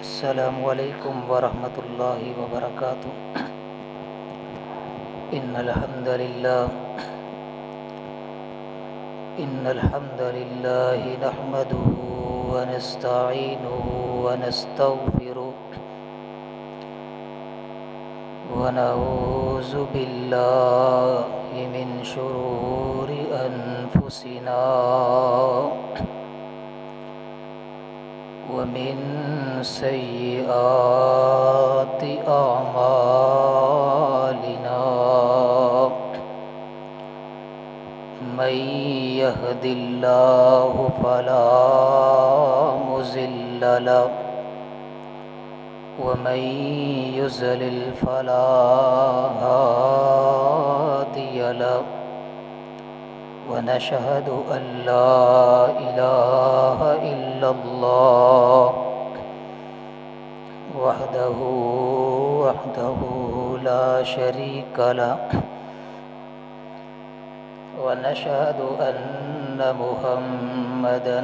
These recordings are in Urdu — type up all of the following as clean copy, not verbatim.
السلام علیکم ورحمۃ اللہ وبرکاتہ۔ ان الحمد للہ نحمده ونستعینه ونستغفره ونعوذ باللہ من شرور انفسنا ومن سیئات اعمالنا من يهد الله فلا مضل له ومن يضلل فلا هادي له ونشهد أن لا إله إلا الله وحده لا شريك له ونشهد أن محمدًا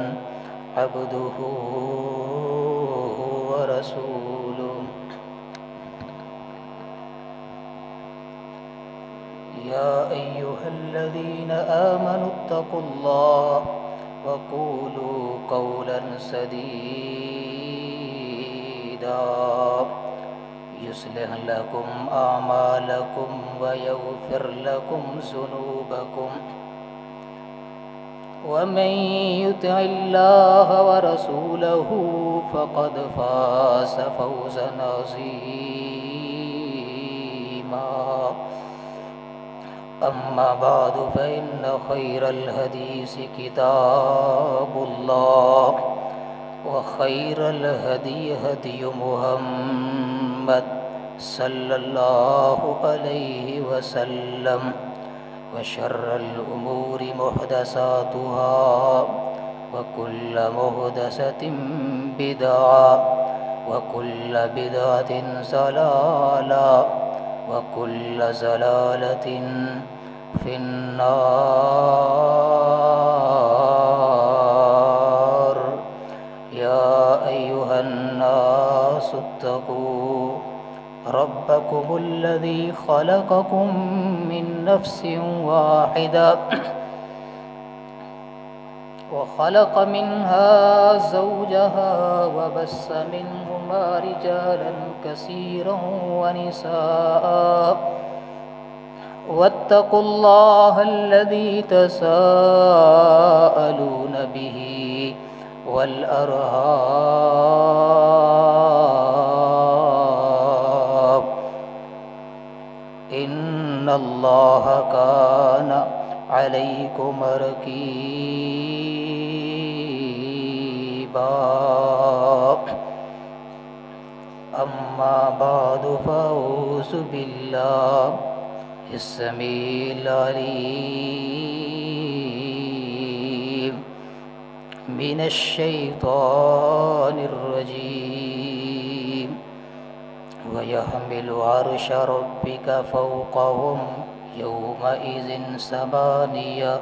عبده ورسوله يا أيها الذين آمنوا اتقوا الله وقولوا قولا سديدا يصلح لكم أعمالكم ويغفر لكم ذنوبكم ومن يطع الله ورسوله فقد فاز فوزا عظيما أما بعد فإن خير الحديث كتاب الله وخير الهدي هدي محمد صلى الله عليه وسلم وشر الأمور محدثاتها وكل محدثة بدعة وكل بدعة ضلالة وكل ضلالة في النار يا أيها الناس اتقوا ربكم الذي خلقكم من نفس واحدة وخلق منها زوجها وبث منهما رجالا كثيرا ونساء واتقوا الله الذي تساءلون به والأرحام إن الله كان عليكم رقيبا أما بعد فأعوذ بالله السميع العليم من الشيطان الرجيم ويحمل عرش ربك فوقهم يومئذ ثمانية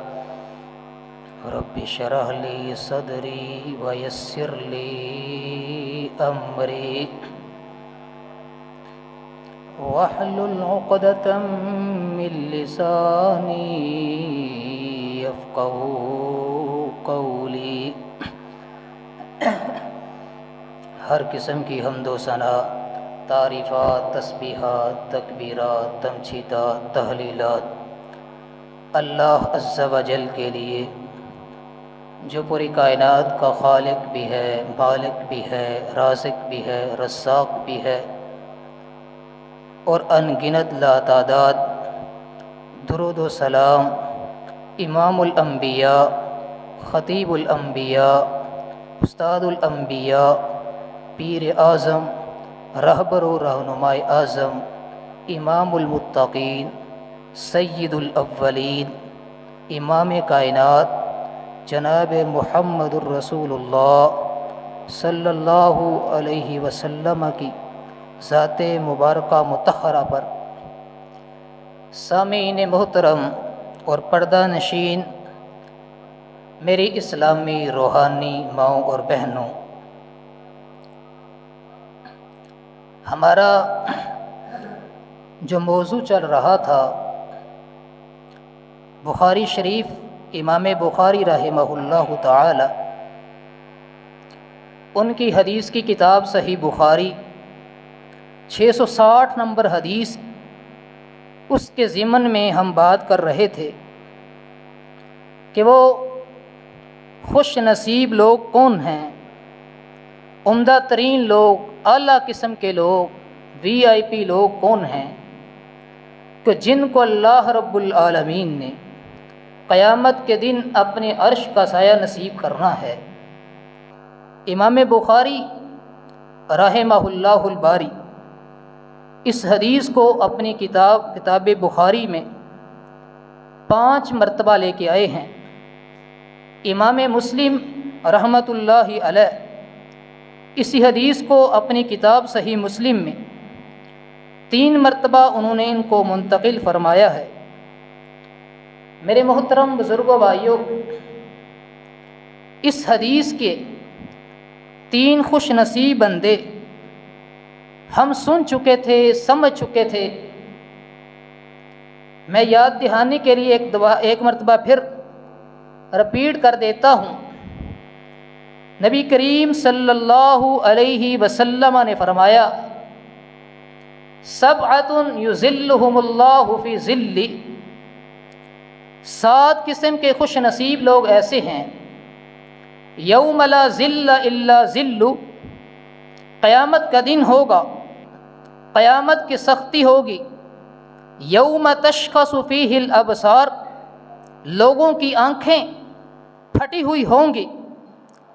رب اشرح لي صدري ويسر لي أمري واحلل عقدة من لساني يفقهوا قولي۔ ہر قسم کی حمد و ثنا، تعریفات، تسبیحات، تکبیرات، تمجیدات، تحلیلات اللہ عز و جل کے لیے، جو پوری کائنات کا خالق بھی ہے، مالک بھی ہے، رازق بھی ہے، رزاق بھی ہے، اور ان گنت لاتعداد درود و سلام امام الانبیاء، خطیب الانبیاء، استاد الانبیاء، پیر اعظم، رہبر و رہنمائے اعظم، امام المتقین، سید الاولین، امام کائنات جناب محمد الرسول اللہ صلی اللہ علیہ وسلم کی ذات مبارکہ مطہرہ پر سامعین محترم اور پردہ نشین میری اسلامی روحانی ماؤں اور بہنوں، ہمارا جو موضوع چل رہا تھا بخاری شریف، امام بخاری رحمہ اللہ تعالی، ان کی حدیث کی کتاب صحیح بخاری 660 نمبر حدیث، اس کے ضمن میں ہم بات کر رہے تھے کہ وہ خوش نصیب لوگ کون ہیں، عمدہ ترین لوگ، اعلیٰ قسم کے لوگ، VIP لوگ کون ہیں کہ جن کو اللہ رب العالمین نے قیامت کے دن اپنے عرش کا سایہ نصیب کرنا ہے۔ امام بخاری رحمہ اللہ الباری اس حدیث کو اپنی کتاب بخاری میں 5 مرتبہ لے کے آئے ہیں۔ امام مسلم رحمۃ اللہ علیہ اسی حدیث کو اپنی کتاب صحیح مسلم میں 3 مرتبہ انہوں نے ان کو منتقل فرمایا ہے۔ میرے محترم بزرگوں، بھائیوں، اس حدیث کے 3 خوش نصیب بندے ہم سن چکے تھے، سمجھ چکے تھے۔ میں یاد دہانی کے لیے ایک مرتبہ پھر رپیٹ کر دیتا ہوں۔ نبی کریم صلی اللہ علیہ وسلم نے فرمایا، سبعۃ یظلھم اللہ فی ظلہ، 7 قسم کے خوش نصیب لوگ ایسے ہیں، یوم لا ظل الا ظلہ، قیامت کا دن ہوگا، قیامت کی سختی ہوگی، یوم تشخص فیہ الابصار، لوگوں کی آنکھیں پھٹی ہوئی ہوں گی،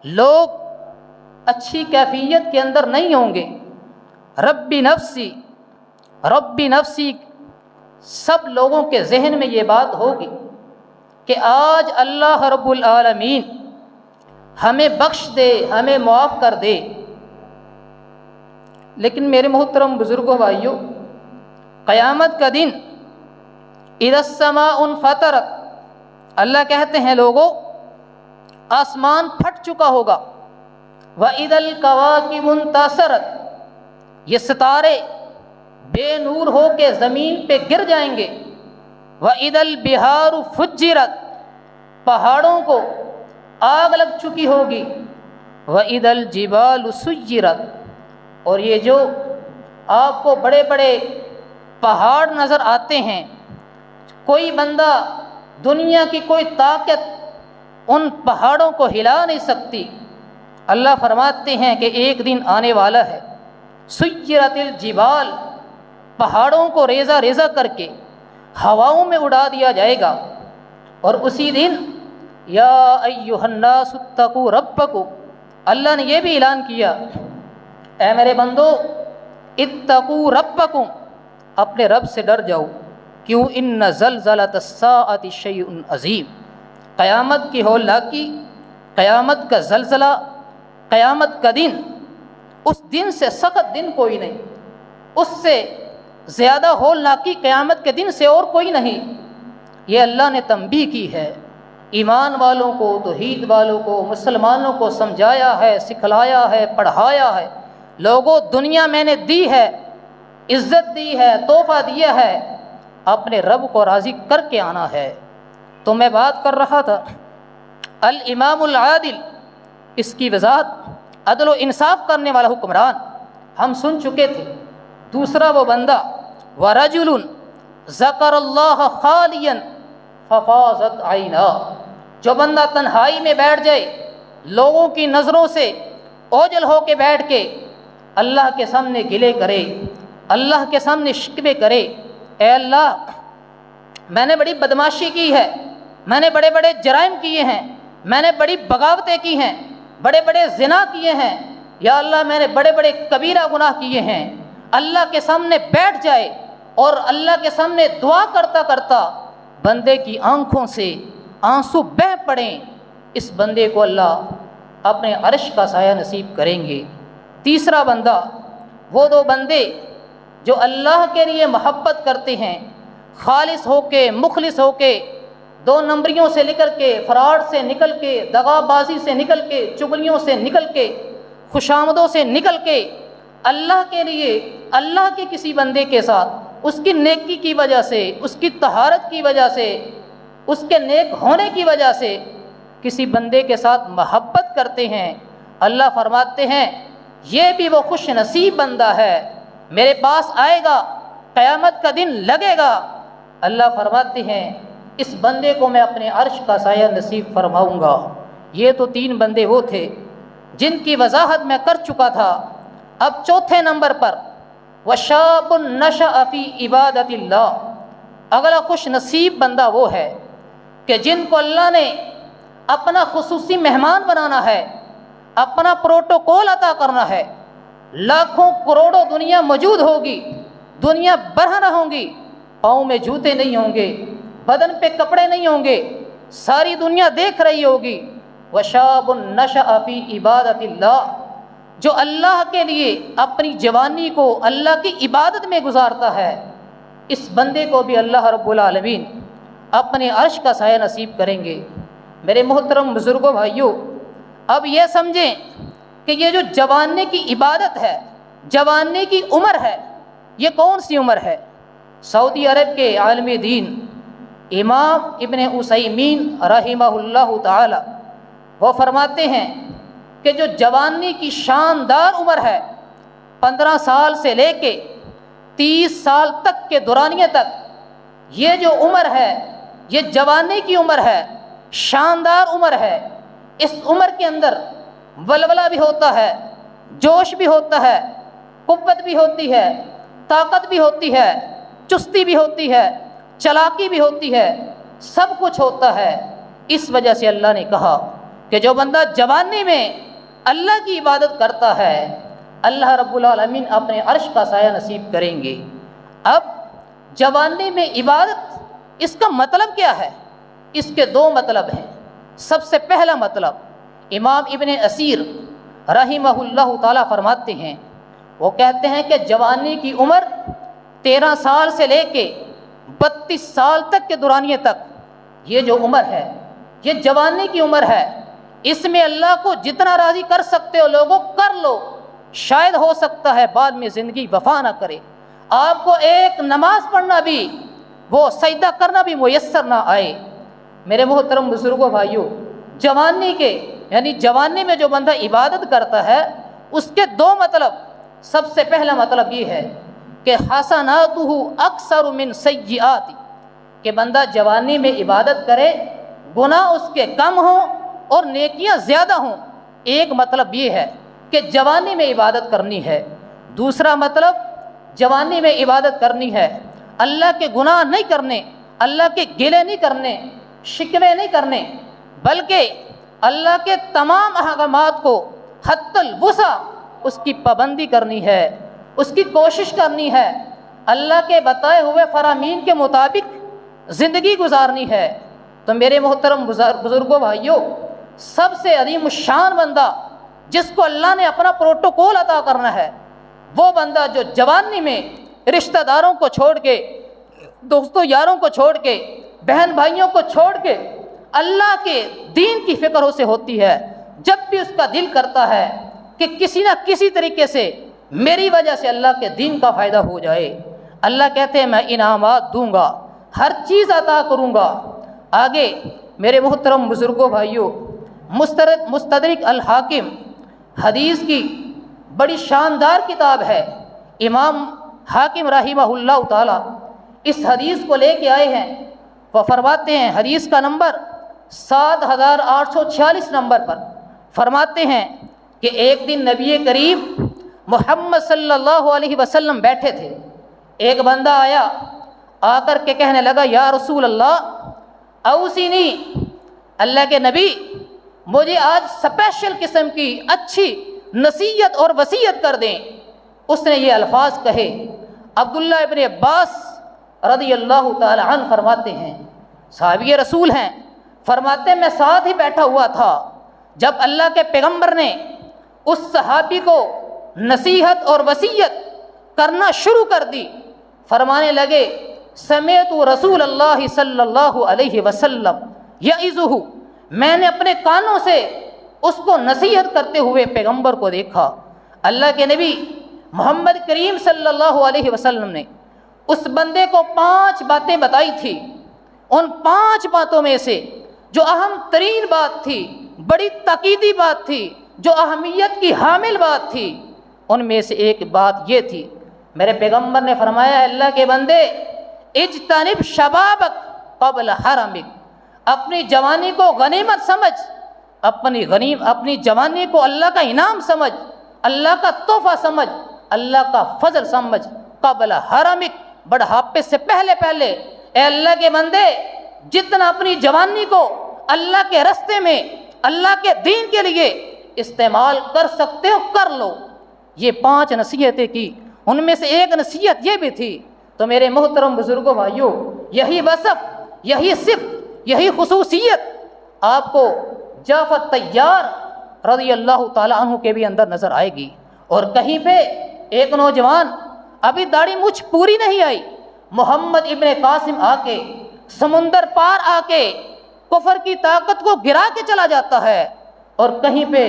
لوگ اچھی کیفیت کے اندر نہیں ہوں گے، ربی نفسی ربی نفسی، سب لوگوں کے ذہن میں یہ بات ہوگی کہ آج اللہ رب العالمین ہمیں بخش دے، ہمیں معاف کر دے۔ لیکن میرے محترم بزرگوں، بھائیوں، قیامت کا دن اذا السماء انفطرت، اللہ کہتے ہیں لوگوں آسمان پھٹ چکا ہوگا، وَإِذَا الْكَوَاكِبُ انتَثَرَتْ، یہ ستارے بے نور ہو کے زمین پہ گر جائیں گے، وَإِذَا الْبِحَارُ فُجِّرَتْ، پہاڑوں کو آگ لگ چکی ہوگی، وَإِذَا الْجِبَالُ سُيِّرَتْ، اور یہ جو آپ کو بڑے بڑے پہاڑ نظر آتے ہیں، کوئی بندہ، دنیا کی کوئی طاقت ان پہاڑوں کو ہلا نہیں سکتی۔ اللہ فرماتے ہیں کہ ایک دن آنے والا ہے، سُيِّرَتِ الْجِبَالُ، پہاڑوں کو ریزہ ریزہ کر کے ہواؤں میں اڑا دیا جائے گا، اور اسی دن یا ایھا الناس اتقوا ربکم، اللہ نے یہ بھی اعلان کیا، اے میرے بندو اتقوا ربکم، اپنے رب سے ڈر جاؤ، کیوں، ان زلزلۃ الساعۃ شیء عظیم، قیامت کی ہولناکی، قیامت کا زلزلہ، قیامت کا دن، اس دن سے سخت دن کوئی نہیں، اس سے زیادہ ہولناکی قیامت کے دن سے اور کوئی نہیں۔ یہ اللہ نے تنبیہ کی ہے، ایمان والوں کو، توحید والوں کو، مسلمانوں کو سمجھایا ہے، سکھلایا ہے، پڑھایا ہے۔ لوگوں، دنیا میں نے دی ہے، عزت دی ہے، تحفہ دیا ہے، اپنے رب کو راضی کر کے آنا ہے۔ تو میں بات کر رہا تھا الامام العادل، اس کی وضاحت عدل و انصاف کرنے والا حکمران ہم سن چکے تھے۔ دوسرا وہ بندہ، ورجل ذکر اللہ خالیا ففاضت عیناہ، جو بندہ تنہائی میں بیٹھ جائے، لوگوں کی نظروں سے اوجھل ہو کے بیٹھ کے اللہ کے سامنے گلے کرے، اللہ کے سامنے شکوے کرے، اے اللہ میں نے بڑی بدماشی کی ہے، میں نے بڑے بڑے جرائم کیے ہیں، میں نے بڑی بغاوتیں کی ہیں، بڑے بڑے زنا کیے ہیں، یا اللہ میں نے بڑے بڑے کبیرہ گناہ کیے ہیں، اللہ کے سامنے بیٹھ جائے اور اللہ کے سامنے دعا کرتا کرتا بندے کی آنکھوں سے آنسو بہہ پڑیں، اس بندے کو اللہ اپنے عرش کا سایہ نصیب کریں گے۔ تیسرا بندہ، وہ دو بندے جو اللہ کے لیے محبت کرتے ہیں، خالص ہو کے، مخلص ہو کے، دو نمبریوں سے نکل کے، فراڈ سے نکل کے، دغا بازی سے نکل کے، چغلیوں سے نکل کے، خوشامدوں سے نکل کے، اللہ کے لیے، اللہ کے کسی بندے کے ساتھ اس کی نیکی کی وجہ سے، اس کی طہارت کی وجہ سے، اس کے نیک ہونے کی وجہ سے کسی بندے کے ساتھ محبت کرتے ہیں، اللہ فرماتے ہیں یہ بھی وہ خوش نصیب بندہ ہے، میرے پاس آئے گا، قیامت کا دن لگے گا، اللہ فرماتے ہیں اس بندے کو میں اپنے عرش کا سایہ نصیب فرماؤں گا۔ یہ تو 3 بندے وہ تھے جن کی وضاحت میں کر چکا تھا۔ اب چوتھے نمبر پر وَشَابٌ نَشَأَ فِي عِبَادَةِ اللَّهِ، اگلا خوش نصیب بندہ وہ ہے کہ جن کو اللہ نے اپنا خصوصی مہمان بنانا ہے، اپنا پروٹوکول عطا کرنا ہے، لاکھوں کروڑوں دنیا موجود ہوگی، دنیا برہنہ ہوں گی، پاؤں میں جوتے نہیں ہوں گے، بدن پہ کپڑے نہیں ہوں گے، ساری دنیا دیکھ رہی ہوگی۔ وَشَابٌ نَشَأَ فِي عِبَادَةِ اللَّهِ، جو اللہ کے لیے اپنی جوانی کو اللہ کی عبادت میں گزارتا ہے، اس بندے کو بھی اللہ رب العالمین اپنے عرش کا سایہ نصیب کریں گے۔ میرے محترم بزرگوں، بھائیوں، اب یہ سمجھیں کہ یہ جو جوانی کی عبادت ہے، جوانی کی عمر ہے، یہ کون سی عمر ہے؟ سعودی عرب کے عالم دین امام ابن عثیمین رحمہ اللہ تعالی وہ فرماتے ہیں کہ جو جوانی کی شاندار عمر ہے، 15 سال سے لے کے 30 سال تک کے دورانیے تک، یہ جو عمر ہے یہ جوانی کی عمر ہے، شاندار عمر ہے۔ اس عمر کے اندر ولولہ بھی ہوتا ہے، جوش بھی ہوتا ہے، قوت بھی ہوتی ہے، طاقت بھی ہوتی ہے، چستی بھی ہوتی ہے، چلاکی بھی ہوتی ہے، سب کچھ ہوتا ہے۔ اس وجہ سے اللہ نے کہا کہ جو بندہ جوانی میں اللہ کی عبادت کرتا ہے، اللہ رب العالمین اپنے عرش کا سایہ نصیب کریں گے۔ اب جوانی میں عبادت، اس کا مطلب کیا ہے؟ اس کے 2 مطلب ہیں۔ سب سے پہلا مطلب امام ابن اسیر رحمہ اللہ تعالیٰ فرماتے ہیں، وہ کہتے ہیں کہ جوانی کی عمر 13 سال سے لے کے 32 سال تک کے دورانیے تک، یہ جو عمر ہے یہ جوانی کی عمر ہے۔ اس میں اللہ کو جتنا راضی کر سکتے ہو لوگوں کر لو، شاید ہو سکتا ہے بعد میں زندگی وفا نہ کرے، آپ کو ایک نماز پڑھنا بھی، وہ سجدہ کرنا بھی میسر نہ آئے۔ میرے محترم بزرگوں، بھائیوں، جوانی کے یعنی جوانی میں جو بندہ عبادت کرتا ہے اس کے 2 مطلب۔ سب سے پہلا مطلب یہ ہے کہ حسناتہ اکثر من سیئات، کہ بندہ جوانی میں عبادت کرے، گناہ اس کے کم ہوں اور نیکیاں زیادہ ہوں۔ ایک مطلب یہ ہے کہ جوانی میں عبادت کرنی ہے۔ دوسرا مطلب جوانی میں عبادت کرنی ہے، اللہ کے گناہ نہیں کرنے، اللہ کے گلے نہیں کرنے، شکوے نہیں کرنے، بلکہ اللہ کے تمام احکامات کو حتی الوسع اس کی پابندی کرنی ہے، اس کی کوشش کرنی ہے، اللہ کے بتائے ہوئے فرامین کے مطابق زندگی گزارنی ہے۔ تو میرے محترم بزرگوں، بھائیوں، سب سے عظیم الشان بندہ جس کو اللہ نے اپنا پروٹوکول عطا کرنا ہے، وہ بندہ جو جوانی میں رشتہ داروں کو چھوڑ کے، دوستوں یاروں کو چھوڑ کے، بہن بھائیوں کو چھوڑ کے اللہ کے دین کی فکر اسے ہوتی ہے۔ جب بھی اس کا دل کرتا ہے کہ کسی نہ کسی طریقے سے میری وجہ سے اللہ کے دین کا فائدہ ہو جائے، اللہ کہتے ہیں میں انعامات دوں گا، ہر چیز عطا کروں گا۔ آگے میرے محترم بزرگوں، بھائیوں، مستدرک الحاکم حدیث کی بڑی شاندار کتاب ہے، امام حاکم رحمہ اللہ تعالی اس حدیث کو لے کے آئے ہیں۔ وہ فرماتے ہیں، حدیث کا نمبر 7846 نمبر پر فرماتے ہیں کہ ایک دن نبی کریم محمد صلی اللہ علیہ وسلم بیٹھے تھے، ایک بندہ آیا، آ کر کے کہنے لگا یا رسول اللہ اوصینی، اللہ کے نبی مجھے آج اسپیشل قسم کی اچھی نصیحت اور وصیت کر دیں۔ اس نے یہ الفاظ کہے۔ عبداللہ ابن عباس رضی اللہ تعالی عنہ فرماتے ہیں، صحابی رسول ہیں، فرماتے میں ساتھ ہی بیٹھا ہوا تھا جب اللہ کے پیغمبر نے اس صحابی کو نصیحت اور وصیت کرنا شروع کر دی۔ فرمانے لگے سمعت رسول اللہ صلی اللہ علیہ وسلم یعظہ، میں نے اپنے کانوں سے اس کو نصیحت کرتے ہوئے پیغمبر کو دیکھا۔ اللہ کے نبی محمد کریم صلی اللہ علیہ وسلم نے اس بندے کو 5 باتیں بتائی تھی۔ ان 5 باتوں میں سے جو اہم ترین بات تھی، بڑی تاکیدی بات تھی، جو اہمیت کی حامل بات تھی، ان میں سے ایک بات یہ تھی، میرے پیغمبر نے فرمایا اللہ کے بندے اجتنب شبابک قبل حرمک، اپنی جوانی کو غنیمت سمجھ، اپنی جوانی کو اللہ کا انعام سمجھ، اللہ کا تحفہ سمجھ، اللہ کا فضل سمجھ، قبل حرمک، بڑھاپے سے پہلے اے اللہ کے بندے جتنا اپنی جوانی کو اللہ کے راستے میں اللہ کے دین کے لیے استعمال کر سکتے ہو کر لو۔ یہ 5 نصیحتیں کی، ان میں سے ایک نصیحت یہ بھی تھی۔ تو میرے محترم بزرگوں بھائیوں، یہی وصف، یہی صفت، یہی خصوصیت آپ کو جعفر طیار رضی اللہ تعالیٰ عنہ کے بھی اندر نظر آئے گی۔ اور کہیں پہ ایک نوجوان، ابھی داڑھی مجھ پوری نہیں آئی، محمد ابن قاسم آ کے سمندر پار آ کے کفر کی طاقت کو گرا کے چلا جاتا ہے۔ اور کہیں پہ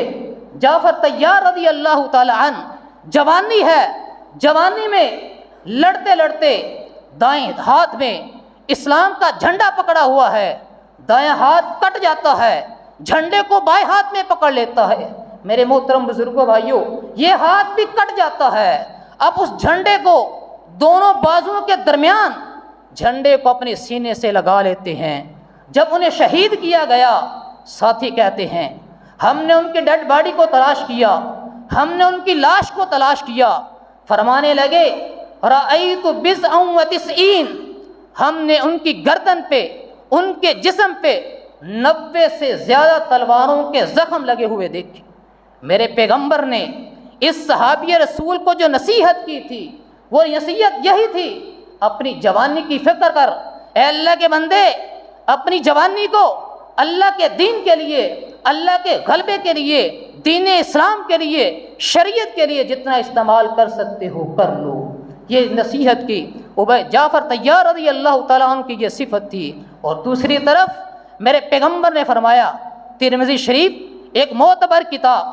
جعفر طیار رضی اللہ تعالی عنہ جوانی ہے، جوانی میں لڑتے لڑتے دائیں ہاتھ میں اسلام کا جھنڈا پکڑا ہوا ہے، دایاں ہاتھ کٹ جاتا ہے، جھنڈے کو بائیں ہاتھ میں پکڑ لیتا ہے۔ میرے محترم بزرگوں بھائیوں، یہ ہاتھ بھی کٹ جاتا ہے۔ اب اس جھنڈے کو دونوں بازوؤں کے درمیان جھنڈے کو اپنے سینے سے لگا لیتے ہیں۔ جب انہیں شہید کیا گیا، ساتھی کہتے ہیں ہم نے ان کی ڈیڈ باڈی کو تلاش کیا، ہم نے ان کی لاش کو تلاش کیا، فرمانے لگے رأیت بضعا وتسعین، ہم نے ان کی گردن پہ، ان کے جسم پہ 90 سے زیادہ تلواروں کے زخم لگے ہوئے دیکھے۔ میرے پیغمبر نے اس صحابی رسول کو جو نصیحت کی تھی، وہ نصیحت یہی تھی، اپنی جوانی کی فکر کر، اے اللہ کے بندے اپنی جوانی کو اللہ کے دین کے لیے، اللہ کے غلبے کے لیے، دین اسلام کے لیے، شریعت کے لیے جتنا استعمال کر سکتے ہو کر لو۔ یہ نصیحت کی جعفر طیار رضی اللہ تعالیٰ عنہ کی یہ صفت تھی۔ اور دوسری طرف میرے پیغمبر نے فرمایا، ترمذی شریف ایک معتبر کتاب،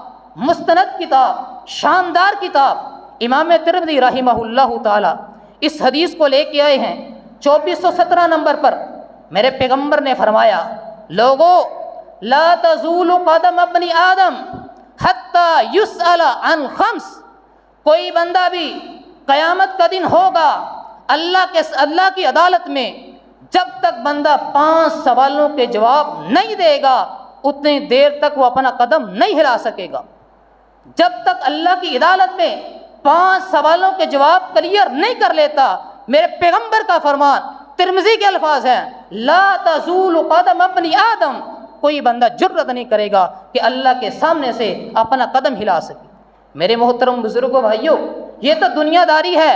مستند کتاب، شاندار کتاب، امام ترمذی رحمہ اللہ تعالی اس حدیث کو لے کے آئے ہیں 2417 نمبر پر۔ میرے پیغمبر نے فرمایا لوگو لا تزول قدم ابن آدم حتی یسأل عن 5، کوئی بندہ بھی قیامت کا دن ہوگا اللہ کی عدالت میں جب تک بندہ 5 سوالوں کے جواب نہیں دے گا اتنی دیر تک وہ اپنا قدم نہیں ہلا سکے گا۔ جب تک اللہ کی عدالت میں 5 سوالوں کے جواب کلیئر نہیں کر لیتا، میرے پیغمبر کا فرمان، ترمذی کے الفاظ ہیں لا تزول قدم ابن آدم، کوئی بندہ جرت نہیں کرے گا کہ اللہ کے سامنے سے اپنا قدم ہلا سکے۔ میرے محترم بزرگوں بھائیوں، یہ تو دنیا داری ہے۔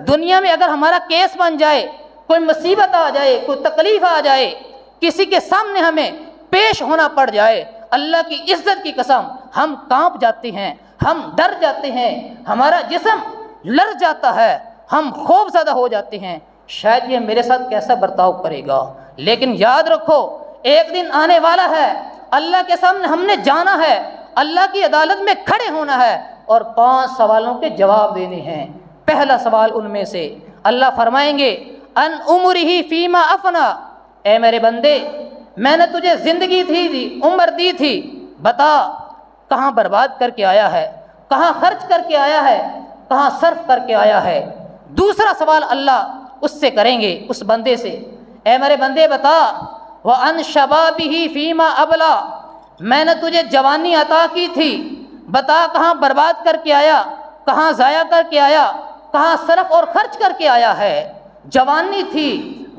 دنیا میں اگر ہمارا کیس بن جائے، کوئی مصیبت آ جائے، کوئی تکلیف آ جائے، کسی کے سامنے ہمیں پیش ہونا پڑ جائے، اللہ کی عزت کی قسم ہم کانپ جاتے ہیں، ہم ڈر جاتے ہیں، ہمارا جسم لرز جاتا ہے، ہم خوف زدہ ہو جاتے ہیں، شاید یہ میرے ساتھ کیسا برتاؤ کرے گا۔ لیکن یاد رکھو ایک دن آنے والا ہے، اللہ کے سامنے ہم نے جانا ہے، اللہ کی عدالت میں کھڑے ہونا ہے اور 5 سوالوں کے جواب دینے ہیں۔ پہلا سوال ان میں سے اللہ فرمائیں گے ان عمرہ فیما افنا، اے میرے بندے میں نے تجھے زندگی دی، عمر دی تھی، بتا کہاں برباد کر کے آیا ہے، کہاں خرچ کر کے آیا ہے، کہاں صرف کر کے آیا ہے۔ دوسرا سوال اللہ اس سے کریں گے، اس بندے سے، اے میرے بندے بتا وَأَنْ شَبَابِهِ فِيمَا أَبْلَى، میں نے تجھے جوانی عطا کی تھی، بتا کہاں برباد کر کے آیا، کہاں ضائع کر کے آیا، کہاں صرف اور خرچ کر کے آیا ہے۔ جوانی تھی،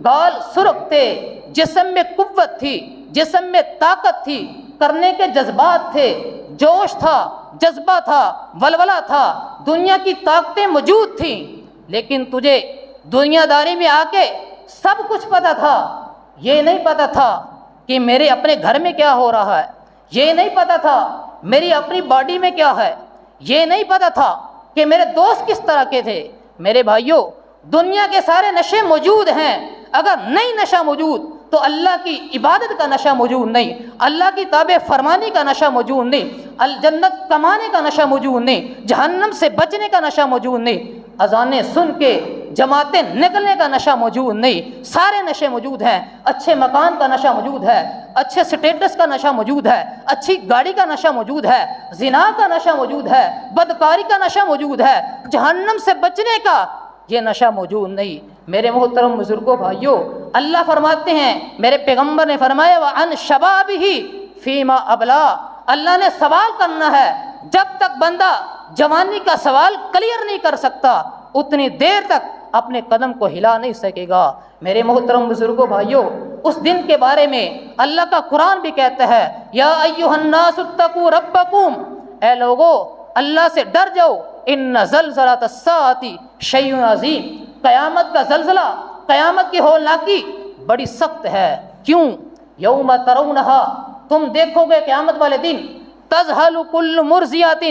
گال سرخ تھے، جسم میں قوت تھی، جسم میں طاقت تھی، کرنے کے جذبات تھے، جوش تھا، جذبہ تھا، ولولہ تھا، دنیا کی طاقتیں موجود تھیں، لیکن تجھے دنیا داری میں آ کے سب کچھ پتہ تھا، یہ نہیں پتہ تھا کہ میرے اپنے گھر میں کیا ہو رہا ہے، یہ نہیں پتہ تھا میری اپنی باڈی میں کیا ہے، یہ نہیں پتہ تھا کہ میرے دوست کس طرح کے تھے۔ میرے بھائیوں، دنیا کے سارے نشے موجود ہیں، اگر نہیں نشہ موجود تو اللہ کی عبادت کا نشہ موجود نہیں، اللہ کی تابع فرمانی کا نشہ موجود نہیں، الجنت کمانے کا نشہ موجود نہیں، جہنم سے بچنے کا نشہ موجود نہیں، اذانیں سن کے جماعتیں نکلنے کا نشہ موجود نہیں، سارے نشے موجود ہیں۔ اچھے مکان کا نشہ موجود ہے، اچھے سٹیٹس کا نشہ موجود ہے، اچھی گاڑی کا نشہ موجود ہے، زنا کا نشہ موجود ہے، بدکاری کا نشہ موجود ہے، جہنم سے بچنے کا یہ نشہ موجود نہیں۔ میرے محترم بزرگوں، بھائیوں، اللہ فرماتے ہیں، میرے پیغمبر نے فرمایا وَعَنْ شَبَابِهِ فِيمَا أَبْلَىٰ، اللہ نے سوال کرنا ہے، جب تک بندہ جوانی کا سوال کلیئر نہیں کر سکتا اتنی دیر تک اپنے قدم کو ہلا نہیں سکے گا۔ میرے محترم بزرگوں، بھائیوں، اس دن کے بارے میں اللہ کا قرآن بھی کہتا ہے یا ایھا الناس اتقوا ربکم، اے لوگو اللہ سے ڈر جاؤ، ان زلزلۃ الساعۃ شیء عظیم، قیامت کا زلزلہ، قیامت کی ہولناکی بڑی سخت ہے۔ کیوں؟ یوم ترونھا، تم دیکھو گے قیامت والے دن، تذہل کل مرضیۃ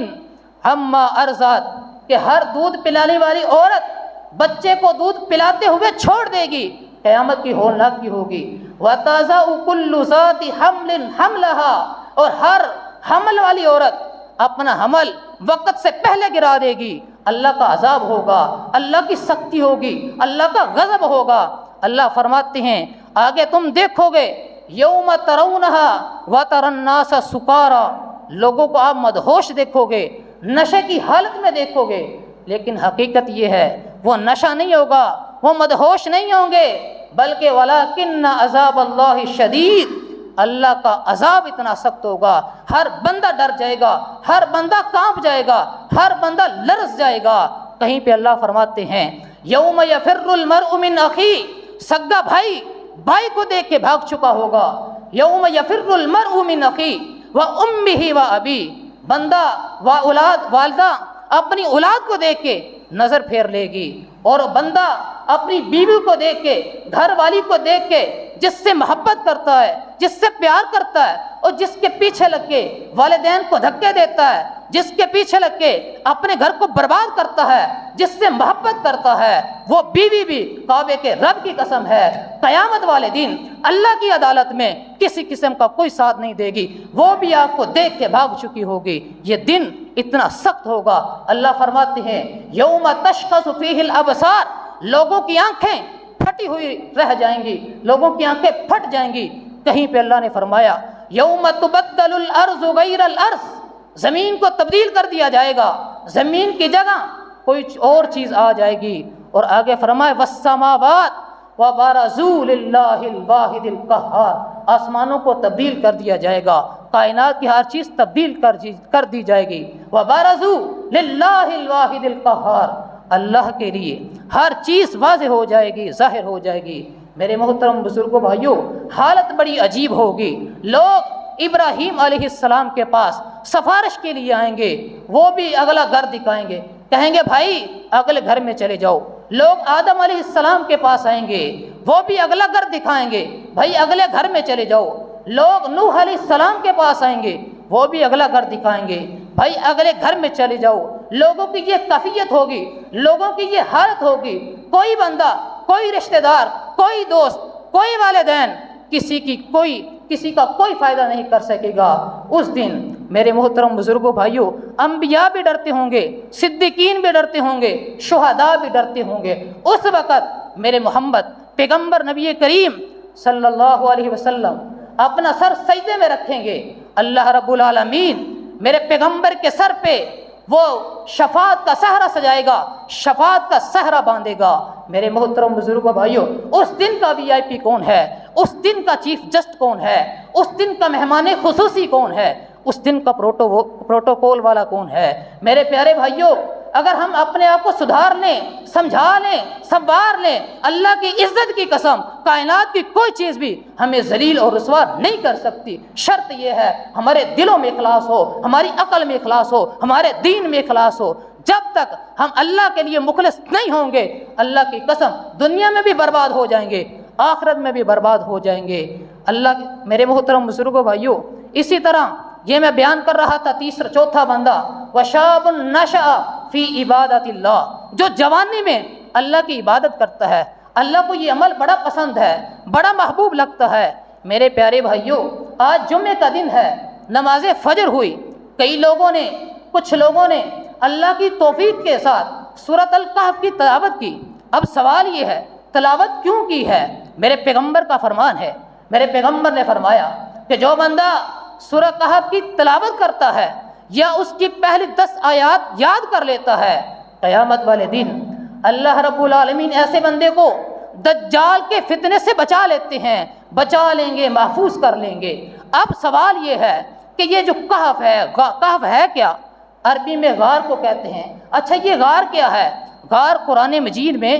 عما ارضعت، کہ ہر دودھ پلانے والی عورت بچے کو دودھ پلاتے ہوئے چھوڑ دے گی، قیامت کی ہولناکی ہوگی۔ وتضع کل ذات حمل حملها، اور ہر حمل والی عورت اپنا حمل وقت سے پہلے گرا دے گی۔ اللہ کا عذاب ہوگا، اللہ کی سختی ہوگی، اللہ کا غضب ہوگا۔ اللہ فرماتے ہیں آگے تم دیکھو گے یوم ترونھا وتری الناس سکارا، لوگوں کو آپ مدہوش دیکھو گے، نشے کی حالت میں دیکھو گے، لیکن حقیقت یہ ہے وہ نشہ نہیں ہوگا، وہ مدہوش نہیں ہوں گے، بلکہ ولیکن عذاب اللہ شدید، اللہ کا عذاب اتنا سخت ہوگا، ہر بندہ ڈر جائے گا، ہر بندہ کانپ جائے گا، ہر بندہ لرز جائے گا۔ کہیں پہ اللہ فرماتے ہیں یوم یفر المرء من اخی، سگا بھائی بھائی کو دیکھ کے بھاگ چکا ہوگا۔ یوم یفر المرء من اخی و امہ و ابی، بندہ و اولاد، والدہ اپنی اولاد کو دیکھ کے نظر پھیر لے گی، اور بندہ اپنی بیوی کو دیکھ کے، گھر والی کو دیکھ کے، جس سے محبت کرتا ہے، جس سے پیار کرتا ہے، اور جس کے پیچھے لگ کے والدین کو دھکے دیتا ہے، جس کے پیچھے لگ کے اپنے گھر کو برباد کرتا ہے، جس سے محبت کرتا ہے، وہ بیوی بھی کعبے کے رب کی قسم ہے قیامت والے دن اللہ کی عدالت میں کسی قسم کا کوئی ساتھ نہیں دے گی، وہ بھی آپ کو دیکھ کے بھاگ چکی ہوگی۔ یہ دن اتنا سخت ہوگا، اللہ فرماتے ہیں یوم تشخص فیہ الابصار، لوگوں کی آنکھیں پھٹی ہوئی رہ جائیں گی، لوگوں کی آنکھیں پھٹ جائیں گی۔ کہیں پہ اللہ نے فرمایا یوم تبدل الارض غیر الارض، زمین کو تبدیل کر دیا جائے گا، زمین کی جگہ کوئی اور چیز آ جائے گی۔ اور آگے فرمائے والسماوات وبرزوا للہ الواحد القہار، آسمانوں کو تبدیل کر دیا جائے گا، کائنات کی ہر چیز تبدیل کر دی جائے گی۔ وبرزوا للہ الواحد القہار، اللہ کے لیے ہر چیز واضح ہو جائے گی، ظاہر ہو جائے گی۔ میرے محترم بزرگوں، بھائیوں، حالت بڑی عجیب ہوگی۔ لوگ ابراہیم علیہ السلام کے پاس سفارش کے لیے آئیں گے، وہ بھی اگلا گھر دکھائیں گے، کہیں گے بھائی اگلے گھر میں چلے جاؤ۔ لوگ آدم علیہ السلام کے پاس آئیں گے، وہ بھی اگلا گھر دکھائیں گے، بھائی اگلے گھر میں چلے جاؤ۔ لوگ نوح علیہ السلام کے پاس آئیں گے، وہ بھی اگلا گھر دکھائیں گے، بھائی اگلے گھر میں چلے جاؤ۔ لوگوں کی یہ کیفیت ہوگی، لوگوں کی یہ حالت ہوگی، کوئی بندہ، کوئی رشتہ دار، کوئی دوست، کوئی والدین کسی کا کوئی فائدہ نہیں کر سکے گا۔ اس دن میرے محترم بزرگوں، بھائیوں، انبیاء بھی ڈرتے ہوں گے، صدیقین بھی ڈرتے ہوں گے، شہداء بھی ڈرتے ہوں گے۔ اس وقت میرے محمد پیغمبر نبی کریم صلی اللہ علیہ وسلم اپنا سر سجدے میں رکھیں گے، اللہ رب العالمین میرے پیغمبر کے سر پہ وہ شفاعت کا صحرا سجائے گا، شفاعت کا صحرا باندھے گا۔ میرے محترم بزرگوں، بھائیوں، اس دن کا وی آئی پی کون ہے؟ اس دن کا چیف جسٹ کون ہے؟ اس دن کا مہمان خصوصی کون ہے؟ اس دن کا پروٹوکول والا کون ہے؟ میرے پیارے بھائیوں، اگر ہم اپنے آپ کو سدھار لیں، سمجھا لیں، سنوار لیں، اللہ کی عزت کی قسم کائنات کی کوئی چیز بھی ہمیں ذلیل اور رسوا نہیں کر سکتی۔ شرط یہ ہے ہمارے دلوں میں اخلاص ہو، ہماری عقل میں اخلاص ہو، ہمارے دین میں اخلاص ہو۔ جب تک ہم اللہ کے لیے مخلص نہیں ہوں گے، اللہ کی قسم دنیا میں بھی برباد ہو جائیں گے، آخرت میں بھی برباد ہو جائیں گے۔ میرے محترم بزرگوں بھائیوں، اسی طرح یہ میں بیان کر رہا تھا چوتھا بندہ، وشاب نشأ فی عبادت اللہ، جو جوانی میں اللہ کی عبادت کرتا ہے، اللہ کو یہ عمل بڑا پسند ہے، بڑا محبوب لگتا ہے۔ میرے پیارے بھائیوں، آج جمعے کا دن ہے، نماز فجر ہوئی، کچھ لوگوں نے اللہ کی توفیق کے ساتھ سورۃ الکہف کی تلاوت کی۔ اب سوال یہ ہے تلاوت کیوں کی ہے؟ میرے پیغمبر کا فرمان ہے، میرے پیغمبر نے فرمایا کہ جو بندہ سورہ کہف کی تلاوت کرتا ہے یا اس کی پہلی 10 آیات یاد کر لیتا ہے، قیامت والے دن اللہ رب العالمین ایسے بندے کو دجال کے فتنے سے بچا لیتے ہیں، بچا لیں گے، محفوظ کر لیں گے۔ اب سوال یہ ہے کہ یہ جو کہف ہے کیا؟ عربی میں غار کو کہتے ہیں۔ اچھا یہ غار کیا ہے؟ غار قرآن مجید میں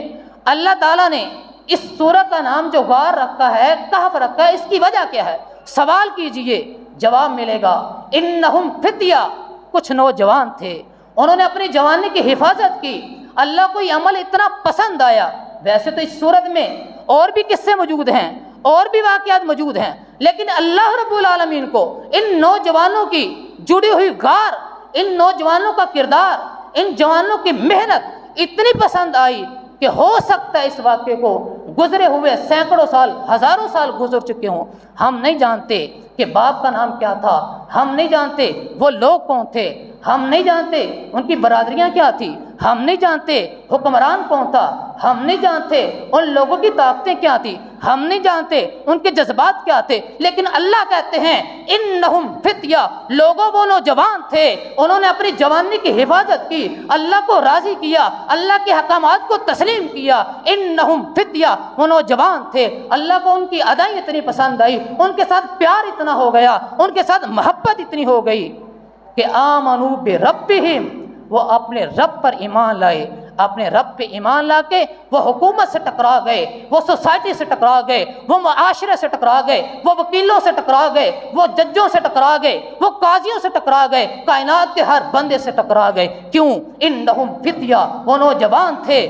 اللہ تعالیٰ نے اس سورہ کا نام جو غار رکھا ہے، کہف رکھا ہے، اس کی وجہ کیا ہے؟ سوال کیجئے، جواب ملے گا۔ انہم فتیہ، کچھ نوجوان تھے، انہوں نے اپنی جوانی کی حفاظت کی، اللہ کو یہ عمل اتنا پسند آیا۔ ویسے تو اس سورت میں اور بھی قصے موجود ہیں، اور بھی واقعات موجود ہیں، لیکن اللہ رب العالمین کو ان نوجوانوں کی جڑی ہوئی غار، ان نوجوانوں کا کردار، ان جوانوں کی محنت اتنی پسند آئی کہ ہو سکتا ہے اس واقعے کو گزرے ہوئے سینکڑوں سال، ہزاروں سال گزر چکے ہوں۔ ہم نہیں جانتے کہ باپ کا نام کیا تھا، ہم نہیں جانتے وہ لوگ کون تھے، ہم نہیں جانتے ان کی برادریاں کیا تھی، ہم نہیں جانتے حکمران کون تھا، ہم نہیں جانتے ان لوگوں کی طاقتیں کیا تھی، ہم نہیں جانتے ان کے جذبات کیا تھے، لیکن اللہ کہتے ہیں انہم فتیہ، لوگوں وہ نوجوان تھے، انہوں نے اپنی جوانی کی حفاظت کی، اللہ کو راضی کیا، اللہ کے حکامات کو تسلیم کیا۔ انہم فتیہ، وہ نوجوان تھے، اللہ کو ان کی ادائیں اتنی پسند آئی، ان کے ساتھ پیار اتنا ہو گیا، ان کے ساتھ محبت اتنی ہو گئی کہ آمنوا بربہم، وہ اپنے رب پر ایمان لائے، اپنے رب پہ ایمان لا کے وہ حکومت سے ٹکرا گئے، وہ سوسائٹی سے ٹکرا گئے، وہ معاشرے سے ٹکرا گئے، وہ وکیلوں سے ٹکرا گئے، وہ ججوں سے ٹکرا گئے، وہ قاضیوں سے ٹکرا گئے، کائنات کے ہر بندے سے ٹکرا گئے۔ کیوں؟ انہم فتیہ، وہ نوجوان تھے،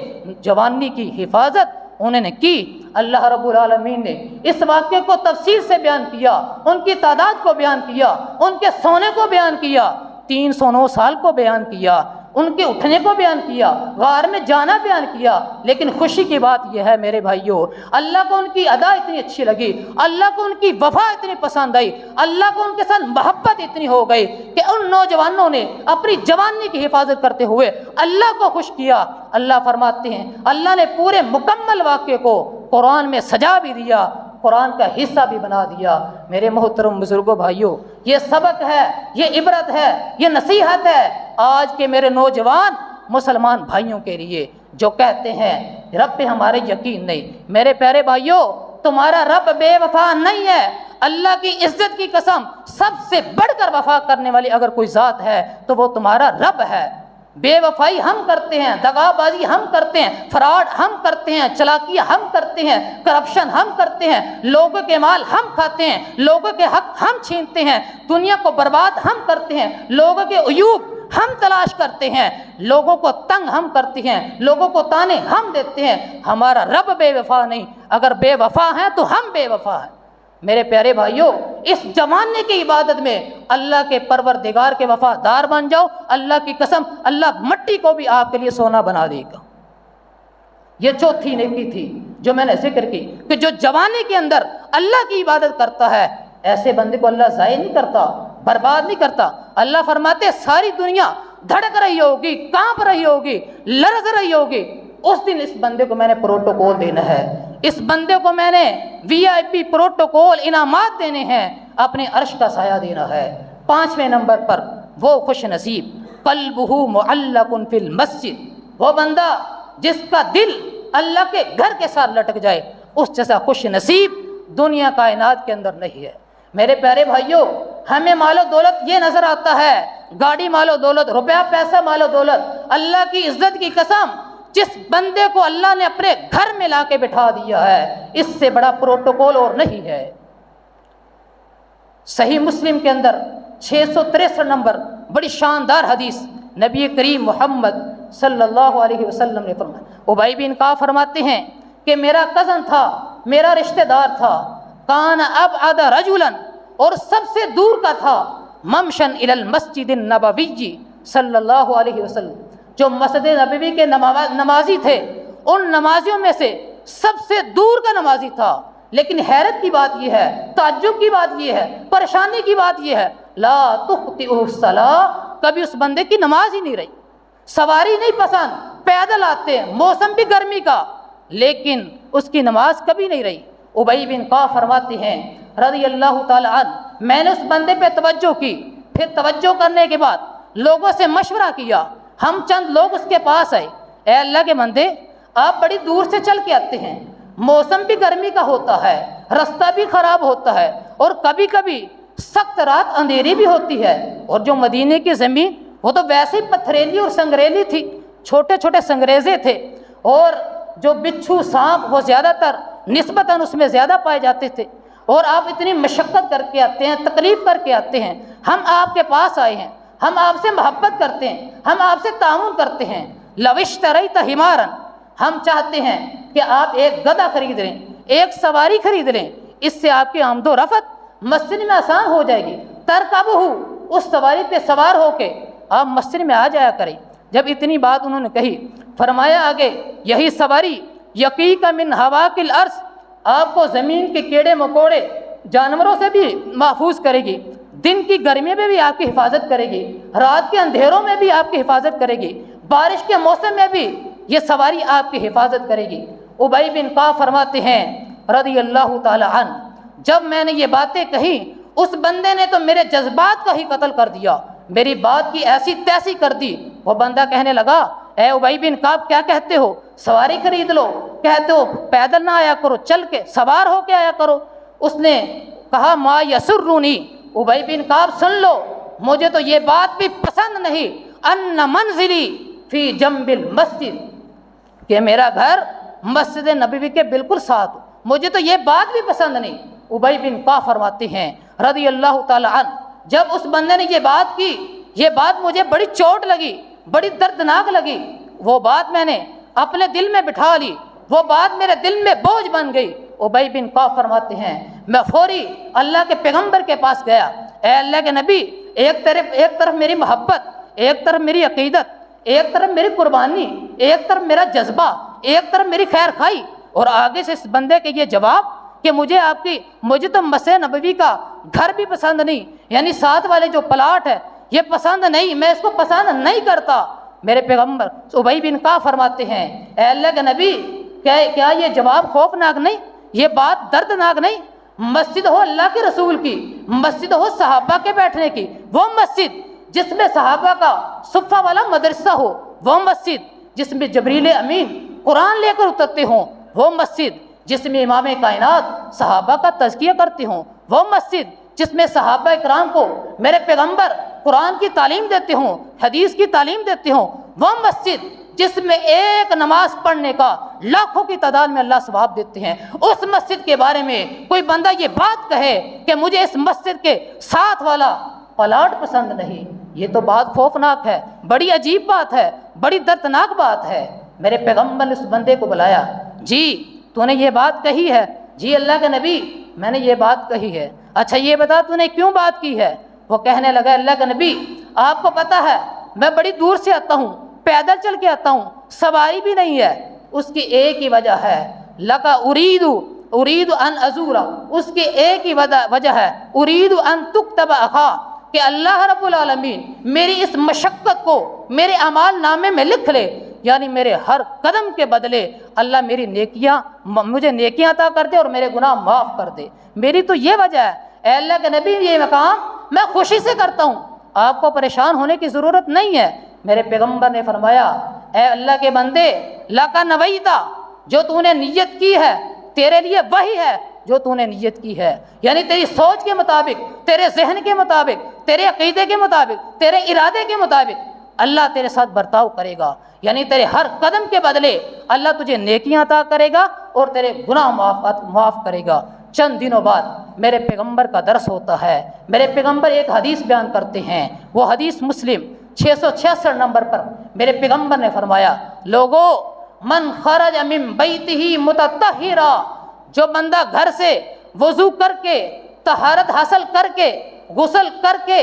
جوانی کی حفاظت انہوں نے کی۔ اللہ رب العالمین نے اس واقعے کو تفصیل سے بیان کیا، ان کی تعداد کو بیان کیا، ان کے سونے کو بیان کیا، 309 سال کو بیان کیا، ان کے اٹھنے کو بیان کیا، غار میں جانا بیان کیا۔ لیکن خوشی کی بات یہ ہے میرے بھائیوں، اللہ کو ان کی ادا اتنی اچھی لگی، اللہ کو ان کی وفا اتنی پسند آئی، اللہ کو ان کے ساتھ محبت اتنی ہو گئی کہ ان نوجوانوں نے اپنی جوانی کی حفاظت کرتے ہوئے اللہ کو خوش کیا۔ اللہ فرماتے ہیں اللہ نے پورے مکمل واقعے کو قرآن میں سجا بھی دیا، قرآن کا حصہ بھی بنا دیا۔ میرے محترم بزرگوں بھائیوں، یہ سبق ہے، یہ عبرت ہے، یہ نصیحت ہے آج کے میرے نوجوان مسلمان بھائیوں کے لیے جو کہتے ہیں رب پہ ہمارے یقین نہیں۔ میرے پیارے بھائیوں، تمہارا رب بے وفا نہیں ہے۔ اللہ کی عزت کی قسم، سب سے بڑھ کر وفا کرنے والی اگر کوئی ذات ہے تو وہ تمہارا رب ہے۔ بے وفائی ہم کرتے ہیں، دغا بازی ہم کرتے ہیں، فراڈ ہم کرتے ہیں، چلاکی ہم کرتے ہیں، کرپشن ہم کرتے ہیں، لوگوں کے مال ہم کھاتے ہیں، لوگوں کے حق ہم چھینتے ہیں، دنیا کو برباد ہم کرتے ہیں، لوگوں کے عیوب ہم تلاش کرتے ہیں، لوگوں کو تنگ ہم کرتے ہیں، لوگوں کو تانے ہم دیتے ہیں۔ ہمارا رب بے وفا نہیں، اگر بے وفا ہیں تو ہم بے وفا ہیں۔ میرے پیارے بھائیوں، اس جوانی کی عبادت میں اللہ کے پروردگار کے وفادار بن جاؤ، اللہ کی قسم اللہ مٹی کو بھی آپ کے لیے سونا بنا دے گا۔ یہ چوتھی نیکی تھی جو میں نے ذکر کی کہ جو جوانی کے اندر اللہ کی عبادت کرتا ہے، ایسے بندے کو اللہ ضائع نہیں کرتا، برباد نہیں کرتا۔ اللہ فرماتے ساری دنیا دھڑک رہی ہوگی، کانپ رہی ہوگی، لرز رہی ہوگی، اس دن اس بندے کو میں نے پروٹوکول دینا ہے، اس بندے کو میں نے VIP پروٹوکول انعامات دینے ہیں، اپنے عرش کا سایہ دینا ہے۔ 5ویں نمبر پر وہ خوش نصیب قلبہ معلق فی المسجد، وہ بندہ جس کا دل اللہ کے گھر کے ساتھ لٹک جائے، اس جیسا خوش نصیب دنیا کائنات کے اندر نہیں ہے۔ میرے پیارے بھائیوں، ہمیں مال و دولت یہ نظر آتا ہے، گاڑی مال و دولت، روپیہ پیسہ مال و دولت، اللہ کی عزت کی قسم، جس بندے کو اللہ نے اپنے گھر میں لا کے بٹھا دیا ہے اس سے بڑا پروٹوکول اور نہیں ہے۔ صحیح مسلم کے اندر 663 نمبر بڑی شاندار حدیث نبی کریم محمد صلی اللہ علیہ وسلم نے فرمایا، ابی بن کعب فرماتے ہیں کہ میرا کزن تھا، میرا رشتہ دار تھا، کان ابعد رجلا، اور سب سے دور کا تھا، ممشن الی المسجد النبوی صلی اللہ علیہ وسلم، جو مسجد نبوی کے نمازی تھے ان نمازیوں میں سے سب سے دور کا نمازی تھا۔ لیکن حیرت کی بات یہ ہے، تعجب کی بات یہ ہے، پریشانی کی بات یہ ہے، لا تخطئہ الصلاۃ، کبھی اس بندے کی نماز ہی نہیں رہی، سواری نہیں پسند، پیدل آتے ہیں، موسم بھی گرمی کا، لیکن اس کی نماز کبھی نہیں رہی۔ ابی بن کعب فرماتے ہیں رضی اللہ تعالی عنہ، میں نے اس بندے پہ توجہ کی، پھر توجہ کرنے کے بعد لوگوں سے مشورہ کیا، ہم چند لوگ اس کے پاس آئے، اے اللہ کے بندے آپ بڑی دور سے چل کے آتے ہیں، موسم بھی گرمی کا ہوتا ہے، رستہ بھی خراب ہوتا ہے، اور کبھی کبھی سخت رات اندھیری بھی ہوتی ہے، اور جو مدینے کی زمین وہ تو ویسے ہی پتھریلی اور سنگریلی تھی، چھوٹے چھوٹے سنگریزے تھے، اور جو بچھو سانپ وہ زیادہ تر نسبتاً اس میں زیادہ پائے جاتے تھے، اور آپ اتنی مشقت کر کے آتے ہیں، تکلیف کر کے آتے ہیں، ہم آپ کے پاس آئے ہیں، ہم آپ سے محبت کرتے ہیں، ہم آپ سے تعاون کرتے ہیں، لو اشتریت حمارا، ہم چاہتے ہیں کہ آپ ایک گدھا خرید لیں، ایک سواری خرید لیں، اس سے آپ کی آمد و رفت مسجد میں آسان ہو جائے گی، ترکبہ، اس سواری پہ سوار ہو کے آپ مسجد میں آ جایا کریں۔ جب اتنی بات انہوں نے کہی، فرمایا آگے یہی سواری یقیک من ہواک الارض، آپ کو زمین کے کیڑے مکوڑے جانوروں سے بھی محفوظ کرے گی، دن کی گرمی میں بھی آپ کی حفاظت کرے گی، رات کے اندھیروں میں بھی آپ کی حفاظت کرے گی، بارش کے موسم میں بھی یہ سواری آپ کی حفاظت کرے گی۔ ابی بن کعب فرماتے ہیں رضی اللہ تعالی عنہ، جب میں نے یہ باتیں کہیں اس بندے نے تو میرے جذبات کا ہی قتل کر دیا، میری بات کی ایسی تیسی کر دی۔ وہ بندہ کہنے لگا، اے ابی بن کعب کیا کہتے ہو، سواری خرید لو، کہتے ہو پیدل نہ آیا کرو، چل کے سوار ہو کے آیا کرو۔ اس نے کہا ما یسرنی، ابی بن کعب سن لو، مجھے تو یہ بات بھی پسند نہیں، ان منزلی فی جنب المسجد، کہ میرا گھر مسجد نبوی کے بالکل ساتھ، مجھے تو یہ بات بھی پسند نہیں۔ ابی بن کعب فرماتے ہیں رضی اللہ تعالی عنہ، جب اس بندے نے یہ بات کی، یہ بات مجھے بڑی چوٹ لگی، بڑی دردناک لگی، وہ بات میں نے اپنے دل میں بٹھا لی، وہ بات میرے دل میں بوجھ بن گئی۔ ابی بن کعب فرماتے ہیں میں فوری اللہ کے پیغمبر کے پاس گیا، اے اللہ کے نبی، ایک طرف میری محبت، ایک طرف میری عقیدت، ایک طرف میری قربانی، ایک طرف میرا جذبہ، ایک طرف میری خیر خواہی، اور آگے سے اس بندے کے یہ جواب کہ مجھے تو مسجد نبوی کا گھر بھی پسند نہیں، یعنی ساتھ والے جو پلاٹ ہے یہ پسند نہیں، میں اس کو پسند نہیں کرتا۔ میرے پیغمبر ابی بن کعب فرماتے ہیں اے اللہ کے نبی، کیا یہ جواب خوفناک نہیں، یہ بات دردناک نہیں؟ مسجد ہو اللہ کے رسول کی، مسجد ہو صحابہ کے بیٹھنے کی، وہ مسجد جس میں صحابہ کا صفہ والا مدرسہ ہو، وہ مسجد جس میں جبریل امین قرآن لے کر اترتے ہوں، وہ مسجد جس میں امام کائنات صحابہ کا تزکیہ کرتے ہوں، وہ مسجد جس میں صحابہ اکرام کو میرے پیغمبر قرآن کی تعلیم دیتے ہوں، حدیث کی تعلیم دیتے ہوں، وہ مسجد جس میں ایک نماز پڑھنے کا لاکھوں کی تعداد میں اللہ ثواب دیتے ہیں، اس مسجد کے بارے میں کوئی بندہ یہ بات کہے کہ مجھے اس مسجد کے ساتھ والا پلاٹ پسند نہیں، یہ تو بات خوفناک ہے، بڑی عجیب بات ہے، بڑی دردناک بات ہے۔ میرے پیغمبر نے اس بندے کو بلایا، جی تو نے یہ بات کہی ہے؟ جی اللہ کے نبی میں نے یہ بات کہی ہے۔ اچھا یہ بتا تو نے کیوں بات کی ہے؟ وہ کہنے لگا اللہ کے نبی آپ کو پتہ ہے میں بڑی دور سے آتا ہوں، پیدل چل کے آتا ہوں، سواری بھی نہیں ہے، اس کی ایک ہی وجہ ہے لکا ارید ان ازورا، اس کی ایک ہی وجہ ہے ارید ان تکتب اخا، کہ اللہ رب العالمین میری اس مشقت کو میرے اعمال نامے میں لکھ لے، یعنی میرے ہر قدم کے بدلے اللہ مجھے نیکیاں عطا کر دے اور میرے گناہ معاف کر دے، میری تو یہ وجہ ہے۔ اے اللہ کے نبی یہ مقام میں خوشی سے کرتا ہوں، آپ کو پریشان ہونے کی ضرورت نہیں ہے۔ میرے پیغمبر نے فرمایا اے اللہ کے بندے لَقَ نَوَیْتَ، جو تو نے نیت کی ہے تیرے لیے وہی ہے، جو تو نے نیت کی ہے، یعنی تیری سوچ کے مطابق، تیرے ذہن کے مطابق، تیرے عقیدے کے مطابق، تیرے ارادے کے مطابق اللہ تیرے ساتھ برتاؤ کرے گا، یعنی تیرے ہر قدم کے بدلے اللہ تجھے نیکیاں عطا کرے گا اور تیرے گناہ معاف کرے گا۔ چند دنوں بعد میرے پیغمبر کا درس ہوتا ہے، میرے پیغمبر ایک حدیث بیان کرتے ہیں، وہ حدیث مسلم 666 نمبر پر میرے پیغمبر نے فرمایا، لوگو من خرج من بیتہ متطہرا، جو بندہ گھر سے وضو کر کے، طہارت حاصل کر کے، غسل کر کے،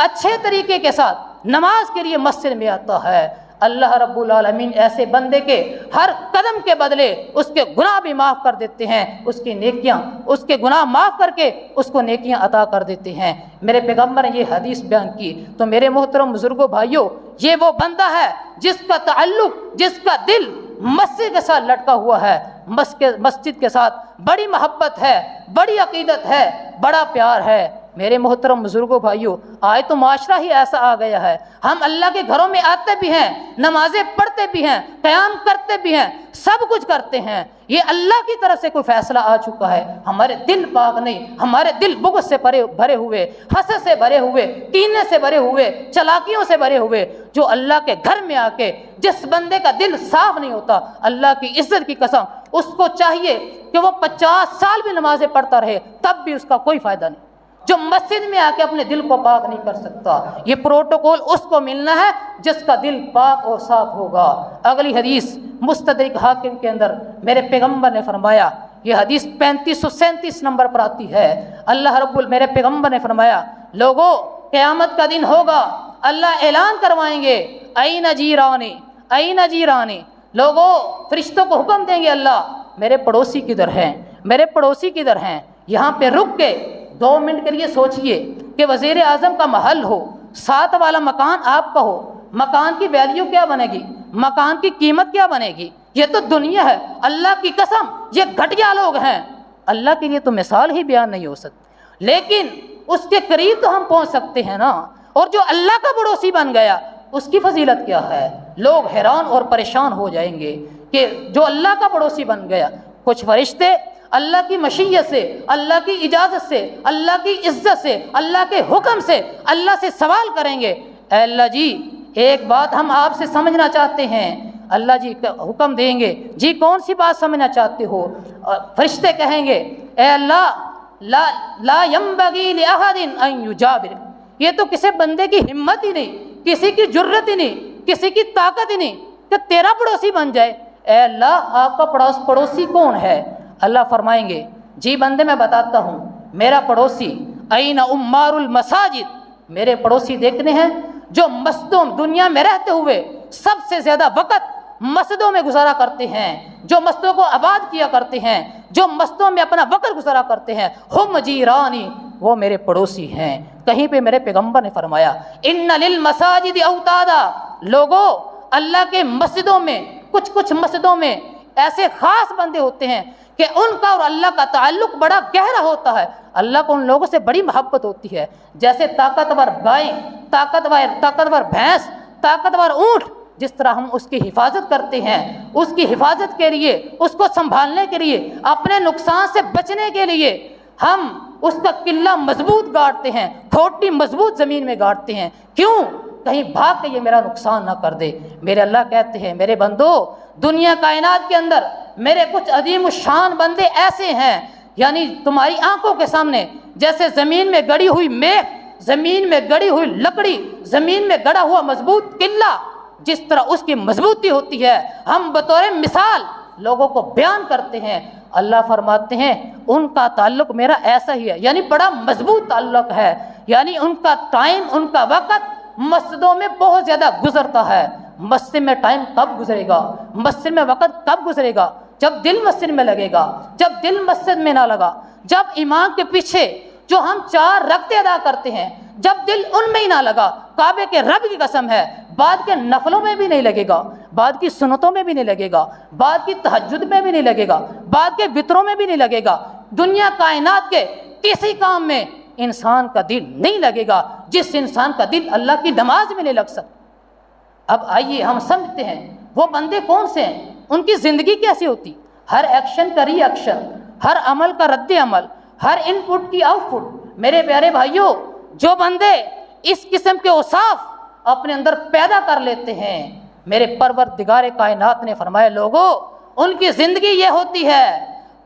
اچھے طریقے کے ساتھ نماز کے لیے مسجد میں آتا ہے، اللہ رب العالمین ایسے بندے کے ہر قدم کے بدلے اس کے گناہ بھی معاف کر دیتے ہیں، اس کی نیکیاں، اس کے گناہ معاف کر کے اس کو نیکیاں عطا کر دیتے ہیں۔ میرے پیغمبر نے یہ حدیث بیان کی تو میرے محترم بزرگوں بھائیوں، یہ وہ بندہ ہے جس کا تعلق، جس کا دل مسجد کے ساتھ لٹکا ہوا ہے، مسجد کے ساتھ بڑی محبت ہے، بڑی عقیدت ہے، بڑا پیار ہے۔ میرے محترم بزرگوں بھائیوں، آج تو معاشرہ ہی ایسا آ گیا ہے، ہم اللہ کے گھروں میں آتے بھی ہیں، نمازیں پڑھتے بھی ہیں، قیام کرتے بھی ہیں، سب کچھ کرتے ہیں، یہ اللہ کی طرف سے کوئی فیصلہ آ چکا ہے، ہمارے دل پاک نہیں، ہمارے دل بغض سے بھرے ہوئے، حسد سے بھرے ہوئے، کینے سے بھرے ہوئے، چلاکیوں سے بھرے ہوئے۔ جو اللہ کے گھر میں آ کے جس بندے کا دل صاف نہیں ہوتا، اللہ کی عزت کی قسم، اس کو چاہیے کہ وہ 50 سال بھی نمازیں پڑھتا رہے تب بھی اس کا کوئی فائدہ نہیں۔ جو مسجد میں آ کے اپنے دل کو پاک نہیں کر سکتا، یہ پروٹوکول اس کو ملنا ہے جس کا دل پاک اور صاف ہوگا۔ اگلی حدیث مستدرک حاکم کے اندر میرے پیغمبر نے فرمایا، یہ حدیث 3537 نمبر پر آتی ہے، میرے پیغمبر نے فرمایا، لوگوں قیامت کا دن ہوگا، اللہ اعلان کروائیں گے، این جیرانی، این جیرانی، لوگوں فرشتوں کو حکم دیں گے، اللہ میرے پڑوسی کدھر ہیں، میرے پڑوسی کدھر ہیں۔ یہاں پہ رک کے 2 منٹ کے لیے سوچئے کہ وزیر اعظم کا محل ہو، 7 والا مکان آپ کا ہو، مکان کی ویلیو کیا بنے گی، مکان کی قیمت کیا بنے گی؟ یہ تو دنیا ہے، اللہ کی قسم یہ گھٹیا لوگ ہیں، اللہ کے لیے تو مثال ہی بیان نہیں ہو سکتی، لیکن اس کے قریب تو ہم پہنچ سکتے ہیں نا۔ اور جو اللہ کا پڑوسی بن گیا اس کی فضیلت کیا ہے؟ لوگ حیران اور پریشان ہو جائیں گے کہ جو اللہ کا پڑوسی بن گیا۔ کچھ فرشتے اللہ کی مشیت سے، اللہ کی اجازت سے، اللہ کی عزت سے، اللہ کے حکم سے اللہ سے سوال کریں گے، اے اللہ جی ایک بات ہم آپ سے سمجھنا چاہتے ہیں۔ اللہ جی حکم دیں گے، جی کون سی بات سمجھنا چاہتے ہو؟ فرشتے کہیں گے، اے اللہ لا ينبغي لأحد ان يجابر، یہ تو کسی بندے کی ہمت ہی نہیں، کسی کی جرت ہی نہیں، کسی کی طاقت ہی نہیں کہ تیرا پڑوسی بن جائے۔ اے اللہ آپ کا پڑوسی کون ہے؟ اللہ فرمائیں گے، جی بندے میں بتاتا ہوں، میرا پڑوسی این عمار المساجد، میرے پڑوسی دیکھنے ہیں جو مسجدوں دنیا میں رہتے ہوئے سب سے زیادہ وقت مسجدوں میں گزارا کرتے ہیں، جو مسجدوں کو آباد کیا کرتے ہیں، جو مسجدوں میں اپنا وقت گزارا کرتے ہیں، ہم جیرانی، وہ میرے پڑوسی ہیں۔ کہیں پہ میرے پیغمبر نے فرمایا، ان للمساجد اوتادا، لوگوں اللہ کے مسجدوں میں کچھ مسجدوں میں ایسے خاص بندے ہوتے ہیں کہ ان کا اور اللہ کا تعلق بڑا گہرا ہوتا ہے، اللہ کو ان لوگوں سے بڑی محبت ہوتی ہے۔ جیسے طاقتور گائیں، طاقتور بھینس، طاقتور اونٹ، جس طرح ہم اس کی حفاظت کرتے ہیں، اس کی حفاظت کے لیے، اس کو سنبھالنے کے لیے، اپنے نقصان سے بچنے کے لیے ہم اس کا قلعہ مضبوط گاڑتے ہیں، کھوٹی مضبوط زمین میں گاڑتے ہیں، کیوں؟ کہیں بھاگ کے یہ میرا نقصان نہ کر دے۔ میرے اللہ کہتے ہیں، میرے بندو دنیا کائنات کے اندر میرے کچھ عظیم الشان بندے ایسے ہیں، یعنی تمہاری آنکھوں کے سامنے جیسے زمین میں گڑی ہوئی میخ، زمین میں گڑی ہوئی لکڑی، زمین میں گڑا ہوا مضبوط قلعہ، جس طرح اس کی مضبوطی ہوتی ہے ہم بطور مثال لوگوں کو بیان کرتے ہیں۔ اللہ فرماتے ہیں ان کا تعلق میرا ایسا ہی ہے، یعنی بڑا مضبوط تعلق ہے، یعنی ان کا ٹائم، ان کا وقت مسجدوں میں بہت زیادہ گزرتا ہے۔ مسجد میں ٹائم کب گزرے گا؟ مسجد میں وقت کب گزرے گا؟ جب دل مسجد میں لگے گا۔ جب دل مسجد میں نہ لگا، جب امام کے پیچھے جو ہم 4 رکعتیں ادا کرتے ہیں جب دل ان میں ہی نہ لگا، کعبے کے رب کی قسم ہے بعد کے نفلوں میں بھی نہیں لگے گا، بعد کی سنتوں میں بھی نہیں لگے گا، بعد کی تہجد میں بھی نہیں لگے گا، بعد کے وطروں میں بھی نہیں لگے گا، دنیا کائنات کے کسی کام میں انسان کا دل نہیں لگے گا جس انسان کا دل اللہ کی نماز میں نہیں لگ سکتا۔ اب آئیے ہم سمجھتے ہیں وہ بندے کون سے ہیں، ان کی زندگی کیسی ہوتی، ہر ایکشن کا ری ایکشن، ہر عمل کا رد عمل، ہر ان پٹ کی آؤٹ پٹ۔ میرے پیارے بھائیوں، جو بندے اس قسم کے اوصاف اپنے اندر پیدا کر لیتے ہیں، میرے پروردگار کائنات نے فرمایا لوگوں ان کی زندگی یہ ہوتی ہے،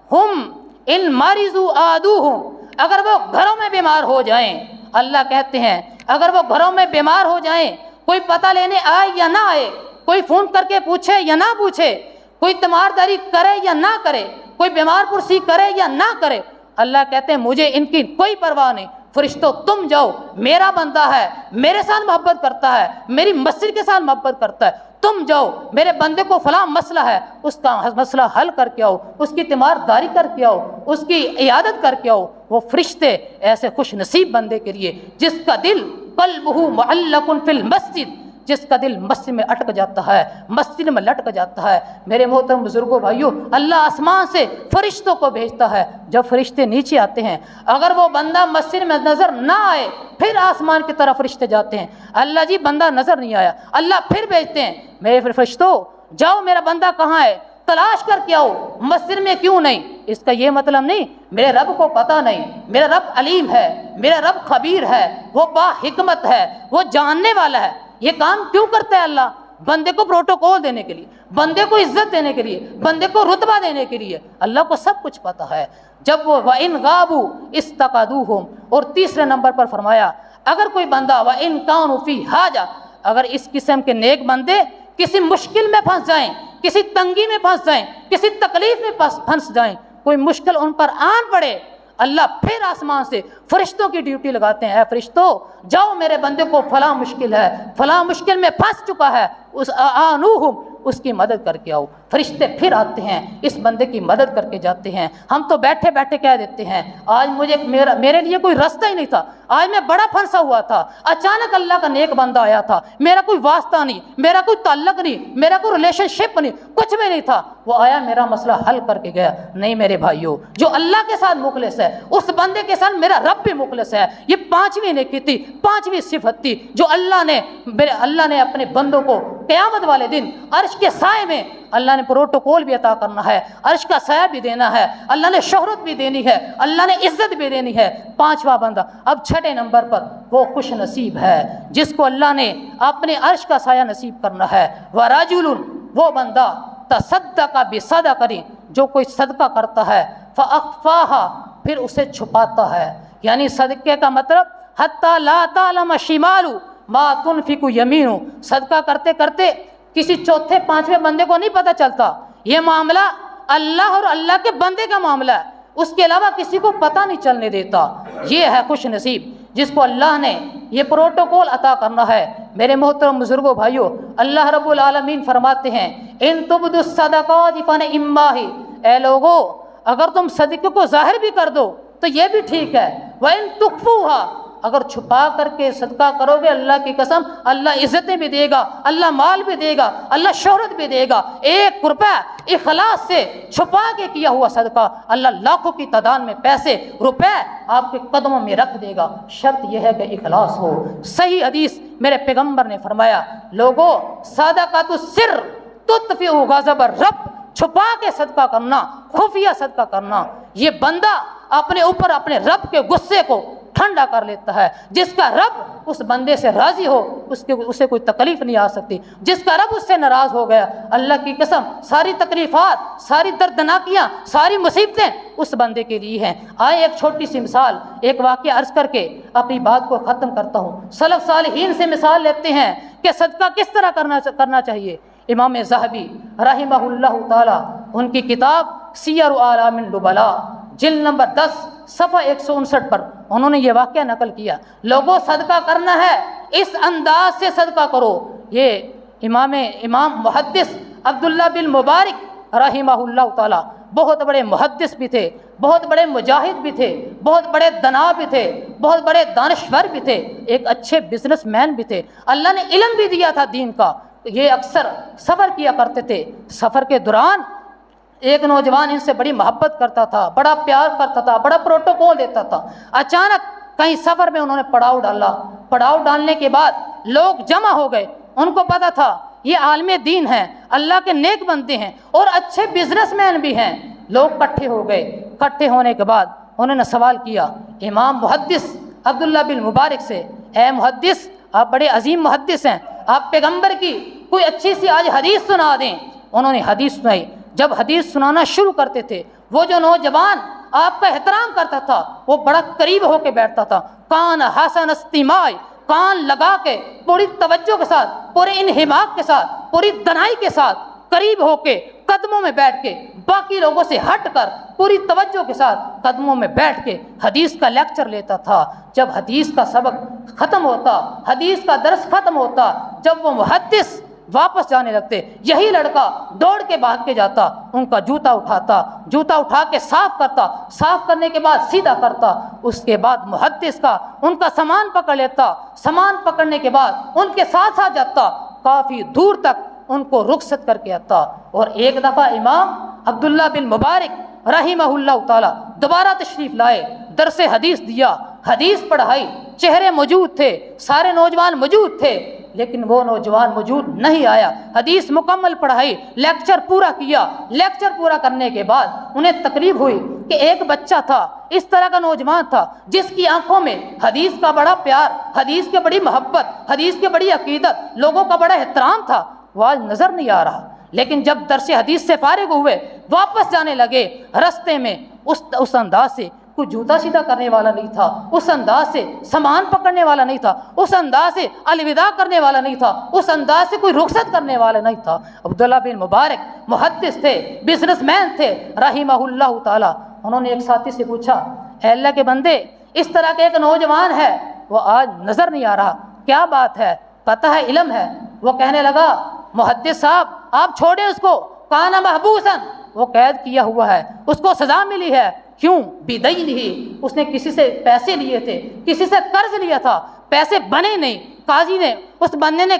ہم ان مریضوا آدوہم، اگر وہ گھروں میں بیمار ہو جائیں، اللہ کہتے ہیں اگر وہ گھروں میں بیمار ہو جائیں، کوئی پتہ لینے آئے یا نہ آئے، کوئی فون کر کے پوچھے یا نہ پوچھے، کوئی تیمارداری کرے یا نہ کرے، کوئی بیمار پرسی کرے یا نہ کرے، اللہ کہتے ہیں مجھے ان کی کوئی پرواہ نہیں، فرشتوں تم جاؤ، میرا بندہ ہے، میرے ساتھ محبت کرتا ہے، میری مسجد کے ساتھ محبت کرتا ہے، تم جاؤ میرے بندے کو فلاں مسئلہ ہے، اس کا مسئلہ حل کر کے آؤ، اس کی تیمارداری کر کے آؤ، اس کی عیادت کر کے آؤ۔ وہ فرشتے ایسے خوش نصیب بندے کے لیے جس کا دل قلبہ معلق فی المسجد، جس کا دل مسجد میں اٹک جاتا ہے، مسجد میں لٹک جاتا ہے۔ میرے محترم بزرگوں بھائیوں، اللہ آسمان سے فرشتوں کو بھیجتا ہے، جب فرشتے نیچے آتے ہیں اگر وہ بندہ مسجد میں نظر نہ آئے پھر آسمان کی طرف فرشتے جاتے ہیں، اللہ جی بندہ نظر نہیں آیا، اللہ پھر بھیجتے ہیں میرے فرشتوں جاؤ میرا بندہ کہاں ہے، تلاش کر کے آؤ، مسجد میں کیوں نہیں۔ اس کا یہ مطلب نہیں میرے رب کو پتہ نہیں، میرا رب علیم ہے، میرا رب خبیر ہے، وہ با حکمت ہے، وہ جاننے والا ہے۔ یہ کام کیوں کرتا ہے اللہ؟ بندے کو پروٹوکول دینے کے لیے، بندے کو عزت دینے کے لیے، بندے کو رتبہ دینے کے لیے۔ اللہ کو سب کچھ پتہ ہے۔ جب وہ وَإِنْ غَابُوا اسْتَقَدُوهُمْ، اور تیسرے نمبر پر فرمایا اگر کوئی بندہ وَإِنْ كَانُوا فِي حَاجَةٍ، اگر اس قسم کے نیک بندے کسی مشکل میں پھنس جائیں، کسی تنگی میں پھنس جائیں، کسی تکلیف میں پھنس جائیں، کوئی مشکل ان پر آن پڑے، اللہ پھر آسمان سے فرشتوں کی ڈیوٹی لگاتے ہیں، اے فرشتوں جاؤ میرے بندے کو فلاں مشکل ہے، فلاں مشکل میں پھنس چکا ہے، اس آنوہم، اس کی مدد کر کے آؤ۔ فرشتے پھر آتے ہیں، اس بندے کی مدد کر کے جاتے ہیں۔ ہم تو بیٹھے بیٹھے کہہ دیتے ہیں آج میرے لیے کوئی راستہ ہی نہیں تھا، آج میں بڑا پھنسا ہوا تھا، اچانک اللہ کا نیک بندہ آیا تھا، میرا کوئی واسطہ نہیں، میرا کوئی تعلق نہیں، میرا کوئی ریلیشن شپ نہیں، کچھ بھی نہیں تھا، وہ آیا میرا مسئلہ حل کر کے گیا۔ نہیں میرے بھائیوں، جو اللہ کے ساتھ مخلص ہے اس بندے کے ساتھ میرا رب بھی مخلص ہے۔ یہ پانچویں نیکی تھی، پانچویں صفت تھی جو اللہ نے اپنے بندوں کو قیامت والے دن عرش کے سائے میں اللہ نے پروٹوکول بھی عطا کرنا ہے، عرش کا سایہ بھی دینا ہے، اللہ نے شہرت بھی دینی ہے، اللہ نے عزت بھی دینی ہے۔ پانچواں بندہ، اب چھٹے نمبر پر وہ خوش نصیب ہے جس کو اللہ نے اپنے عرش کا سایہ نصیب کرنا ہے۔ وَرَجُلٌ، وہ بندہ تصدق بصدقۃ، جو کوئی صدقہ کرتا ہے، فَأَخْفَاهَا، پھر اسے چھپاتا ہے، یعنی صدقے کا مطلب حَتَّى لَا تَعْلَمَ شِمَالُ مَا تُنْفِقُ يَمِينُ، صدقہ کرتے کرتے کسی چوتھے پانچویں بندے کو نہیں پتہ چلتا، یہ معاملہ اللہ اور اللہ کے بندے کا معاملہ ہے، اس کے علاوہ کسی کو پتہ نہیں چلنے دیتا۔ یہ ہے خوش نصیب جس کو اللہ نے یہ پروٹوکول عطا کرنا ہے۔ میرے محترم بزرگوں بھائیوں، اللہ رب العالمین فرماتے ہیں ان تبدوا الصدقات فنعما ہی، اے لوگو اگر تم صدقے کو ظاہر بھی کر دو تو یہ بھی ٹھیک ہے، وَإِن تُخْفُوهَا، اگر چھپا کر کے صدقہ کرو گے اللہ کی قسم اللہ عزتیں بھی دے گا، اللہ مال بھی دے گا، اللہ شہرت بھی دے گا۔ 1 روپے اخلاص سے چھپا کے کیا ہوا صدقہ اللہ لاکھوں کی تعداد میں پیسے روپے آپ کے قدموں میں رکھ دے گا، شرط یہ ہے کہ اخلاص ہو۔ صحیح حدیث میرے پیغمبر نے فرمایا لوگو صدقۃ السر تطفئ غضب الرب، چھپا کے صدقہ کرنا، خفیہ صدقہ کرنا، یہ بندہ اپنے اوپر اپنے رب کے غصے کو ٹھنڈا کر لیتا ہے۔ جس کا رب اس بندے سے راضی ہو اسے کوئی تکلیف نہیں آ سکتی، جس کا رب اس سے ناراض ہو گیا اللہ کی قسم ساری تکلیفات، ساری دردناکیاں، ساری مصیبتیں اس بندے کے لیے ہیں۔ آئے ایک چھوٹی سی مثال، ایک واقعہ عرض کر کے اپنی بات کو ختم کرتا ہوں۔ سلف صالحین سے مثال لیتے ہیں کہ صدقہ کس طرح کرنا چاہیے۔ امام ذہبی رحمہ اللہ تعالی، ان کی کتاب سیر اعلام النبلاء جلد نمبر 10 صفحہ 159 پر انہوں نے یہ واقعہ نقل کیا، لوگوں صدقہ کرنا ہے اس انداز سے صدقہ کرو۔ یہ امام محدث عبداللہ بن مبارک رحمہ اللہ تعالی بہت بڑے محدث بھی تھے، بہت بڑے مجاہد بھی تھے، بہت بڑے دنا بھی تھے، بہت بڑے دانشور بھی تھے، ایک اچھے بزنس مین بھی تھے، اللہ نے علم بھی دیا تھا دین کا۔ یہ اکثر سفر کیا کرتے تھے، سفر کے دوران ایک نوجوان ان سے بڑی محبت کرتا تھا، بڑا پیار کرتا تھا، بڑا پروٹوکول دیتا تھا۔ اچانک کہیں سفر میں انہوں نے پڑاؤ ڈالا، پڑاؤ ڈالنے کے بعد لوگ جمع ہو گئے، ان کو پتہ تھا یہ عالم دین ہیں، اللہ کے نیک بندے ہیں اور اچھے بزنس مین بھی ہیں، لوگ اکٹھے ہو گئے، اکٹھے ہونے کے بعد انہوں نے سوال کیا امام محدث عبداللہ بن مبارک سے، اے محدث آپ بڑے عظیم محدث ہیں، آپ پیغمبر کی کوئی اچھی سی آج حدیث سنا دیں۔ انہوں نے حدیث سنائی۔ جب حدیث سنانا شروع کرتے تھے وہ جو نوجوان آپ کا احترام کرتا تھا وہ بڑا قریب ہو کے بیٹھتا تھا، کان حسن استماع، کان لگا کے پوری توجہ کے ساتھ، پورے انہماک کے ساتھ، پوری دنائی کے ساتھ قریب ہو کے قدموں میں بیٹھ کے باقی لوگوں سے ہٹ کر پوری توجہ کے ساتھ قدموں میں بیٹھ کے حدیث کا لیکچر لیتا تھا۔ جب حدیث کا سبق ختم ہوتا، حدیث کا درس ختم ہوتا، جب وہ محدث واپس جانے لگتے، یہی لڑکا دوڑ کے بھاگ کے جاتا، ان کا جوتا اٹھاتا، جوتا اٹھا کے صاف کرتا، صاف کرنے کے بعد سیدھا کرتا، اس کے بعد محدث کا ان کا سامان پکڑ لیتا، سامان پکڑنے کے بعد ان کے ساتھ ساتھ جاتا، کافی دور تک ان کو رخصت کر کے آتا۔ اور ایک دفعہ امام عبداللہ بن مبارک رحمہ اللہ تعالی دوبارہ تشریف لائے، درس حدیث دیا، حدیث پڑھائی، چہرے موجود تھے، سارے نوجوان موجود تھے، لیکن وہ نوجوان موجود نہیں آیا۔ حدیث مکمل پڑھائی، لیکچر پورا کیا۔ لیکچر پورا کرنے کے بعد انہیں تکلیف ہوئی کہ ایک بچہ تھا، اس طرح کا نوجوان تھا جس کی آنکھوں میں حدیث کا بڑا پیار، حدیث کی بڑی محبت، حدیث کی بڑی عقیدت، لوگوں کا بڑا احترام تھا، وہ آج نظر نہیں آ رہا۔ لیکن جب درس حدیث سے فارغ ہوئے، واپس جانے لگے، رستے میں اس انداز سے کوئی جوتا سیدھا کرنے والا نہیں تھا، اس انداز سے سامان پکڑنے والا نہیں تھا، اس انداز سے الوداع کرنے والا نہیں تھا، اس انداز سے کوئی رخصت کرنے والا نہیں تھا۔ عبداللہ بن مبارک محدث تھے، بزنس مین تھے رحمہ اللہ تعالی۔ انہوں نے ایک ساتھی سے پوچھا، اے اللہ کے بندے، اس طرح کے ایک نوجوان ہے، وہ آج نظر نہیں آ رہا، کیا بات ہے؟ پتہ ہے، علم ہے؟ وہ کہنے لگا، محدث صاحب آپ چھوڑیں اس کو، کانا محبوسن، وہ قید کیا ہوا ہے، اس کو سزا ملی ہے۔ کیوں؟ بدینہ، اس نے کسی سے پیسے لیے تھے، کسی سے قرض لیا تھا، پیسے بنے نہیں، قاضی نے، اس بندے نے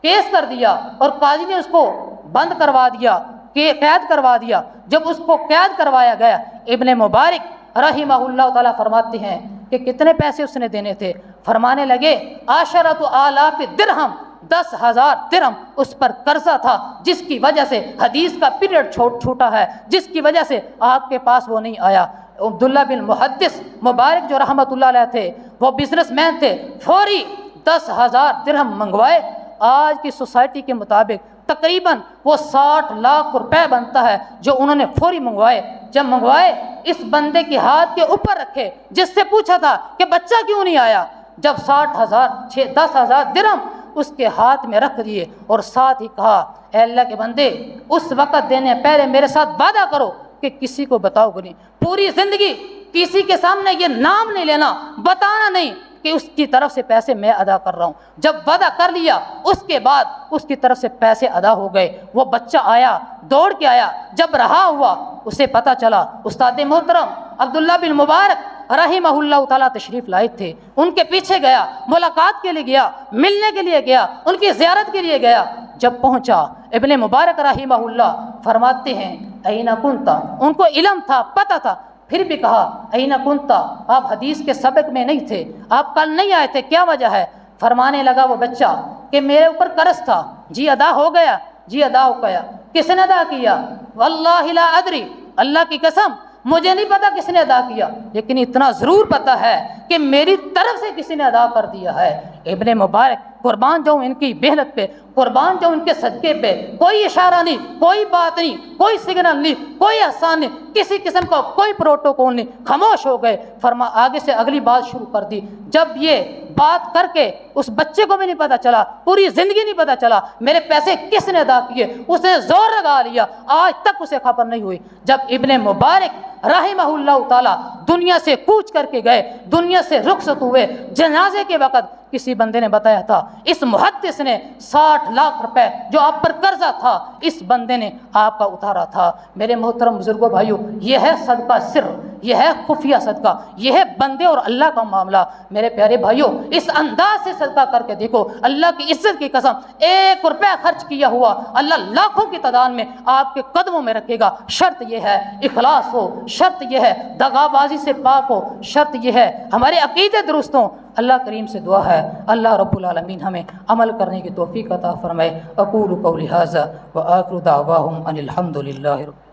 کیس کر دیا اور قاضی نے اس کو بند کروا دیا، قید کروا دیا۔ جب اس کو قید کروایا گیا، ابن مبارک رحمہ اللہ تعالیٰ فرماتے ہیں کہ کتنے پیسے اس نے دینے تھے؟ فرمانے لگے 10,000 درہم، 10,000 درہم اس پر قرضہ تھا، جس کی وجہ سے حدیث کا پیریڈ چھوٹا ہے، جس کی وجہ سے آپ کے پاس وہ نہیں آیا۔ عبداللہ بن محدث مبارک جو رحمۃ اللہ علیہ تھے، وہ بزنس مین تھے، فوری 10,000 درہم منگوائے۔ آج کی سوسائٹی کے مطابق تقریباً وہ 60 لاکھ روپے بنتا ہے، جو انہوں نے فوری منگوائے۔ جب منگوائے، اس بندے کے ہاتھ کے اوپر رکھے، جس سے پوچھا تھا کہ بچہ کیوں نہیں آیا، جب 10,000 درہم اس کے ہاتھ میں رکھ دیے اور ساتھ ہی کہا، اے اللہ کے بندے، اس وقت دینے پہلے میرے ساتھ وعدہ کرو کہ کسی کو بتاؤ گے نہیں، پوری زندگی کسی کے سامنے یہ نام نہیں لینا، بتانا نہیں کہ اس کی طرف سے پیسے میں ادا کر رہا ہوں۔ جب وعدہ کر لیا، اس کے بعد اس کی طرف سے پیسے ادا ہو گئے۔ وہ بچہ آیا، دوڑ کے آیا، جب رہا ہوا اسے پتہ چلا استاد محترم عبداللہ بن مبارک رحمہ اللہ تعالیٰ تشریف لائے تھے، ان کے پیچھے گیا، ملاقات کے لیے گیا، ملنے کے لیے گیا، ان کی زیارت کے لیے گیا۔ جب پہنچا، ابن مبارک رحمہ اللہ فرماتے ہیں، این کنتا، ان کو علم تھا، پتہ تھا، پھر بھی کہا، این کنتا، آپ حدیث کے سبق میں نہیں تھے، آپ کل نہیں آئے تھے، کیا وجہ ہے؟ فرمانے لگا وہ بچہ کہ میرے اوپر قرض تھا، جی ادا ہو گیا، جی ادا ہو گیا۔ کس نے ادا کیا؟ واللہ لا ادری، اللہ کی قسم مجھے نہیں پتا کس نے ادا کیا، لیکن اتنا ضرور پتا ہے کہ میری طرف سے کسی نے ادا کر دیا ہے۔ ابن مبارک قربان جاؤں ان کی محنت پہ، قربان جاؤں ان کے صدقے پہ، کوئی اشارہ نہیں، کوئی بات نہیں، کوئی سگنل نہیں، کوئی احسان نہیں، کسی قسم کا کوئی پروٹوکول نہیں، خاموش ہو گئے۔ فرما آگے سے اگلی بات شروع کر دی۔ جب یہ بات کر کے اس بچے کو بھی نہیں پتا چلا، پوری زندگی نہیں پتا چلا میرے پیسے کس نے ادا کیے، اس نے زور لگا لیا، آج تک اسے خبر نہیں ہوئی۔ جب ابن مبارک رحمہ اللہ تعالی دنیا سے کوچ کر کے گئے، دنیا سے رخصت ہوئے، جنازے کے وقت کسی بندے نے بتایا تھا، اس محدث نے 60 لاکھ روپے جو آپ پر قرضہ تھا، اس بندے نے آپ کا اتارا تھا۔ میرے محترم بزرگوں بھائیوں، یہ ہے صدقہ سر، یہ ہے خفیہ صدقہ، یہ ہے بندے اور اللہ کا معاملہ۔ میرے پیارے بھائیوں، اس انداز سے صدقہ کر کے دیکھو، اللہ کی عزت کی قسم، 1 روپے خرچ کیا ہوا اللہ لاکھوں کی تعداد میں آپ کے قدموں میں رکھے گا۔ شرط یہ ہے اخلاص ہو، شرط یہ ہے دغا بازی سے پاک ہو، شرط یہ ہے ہمارے عقیدے درست ہوں۔ اللہ کریم سے دعا ہے اللہ رب العالمین ہمیں عمل کرنے کی توفیق عطا فرمائے۔ اقول قولی ھذا وآخر دعواہم ان الحمد للہ رب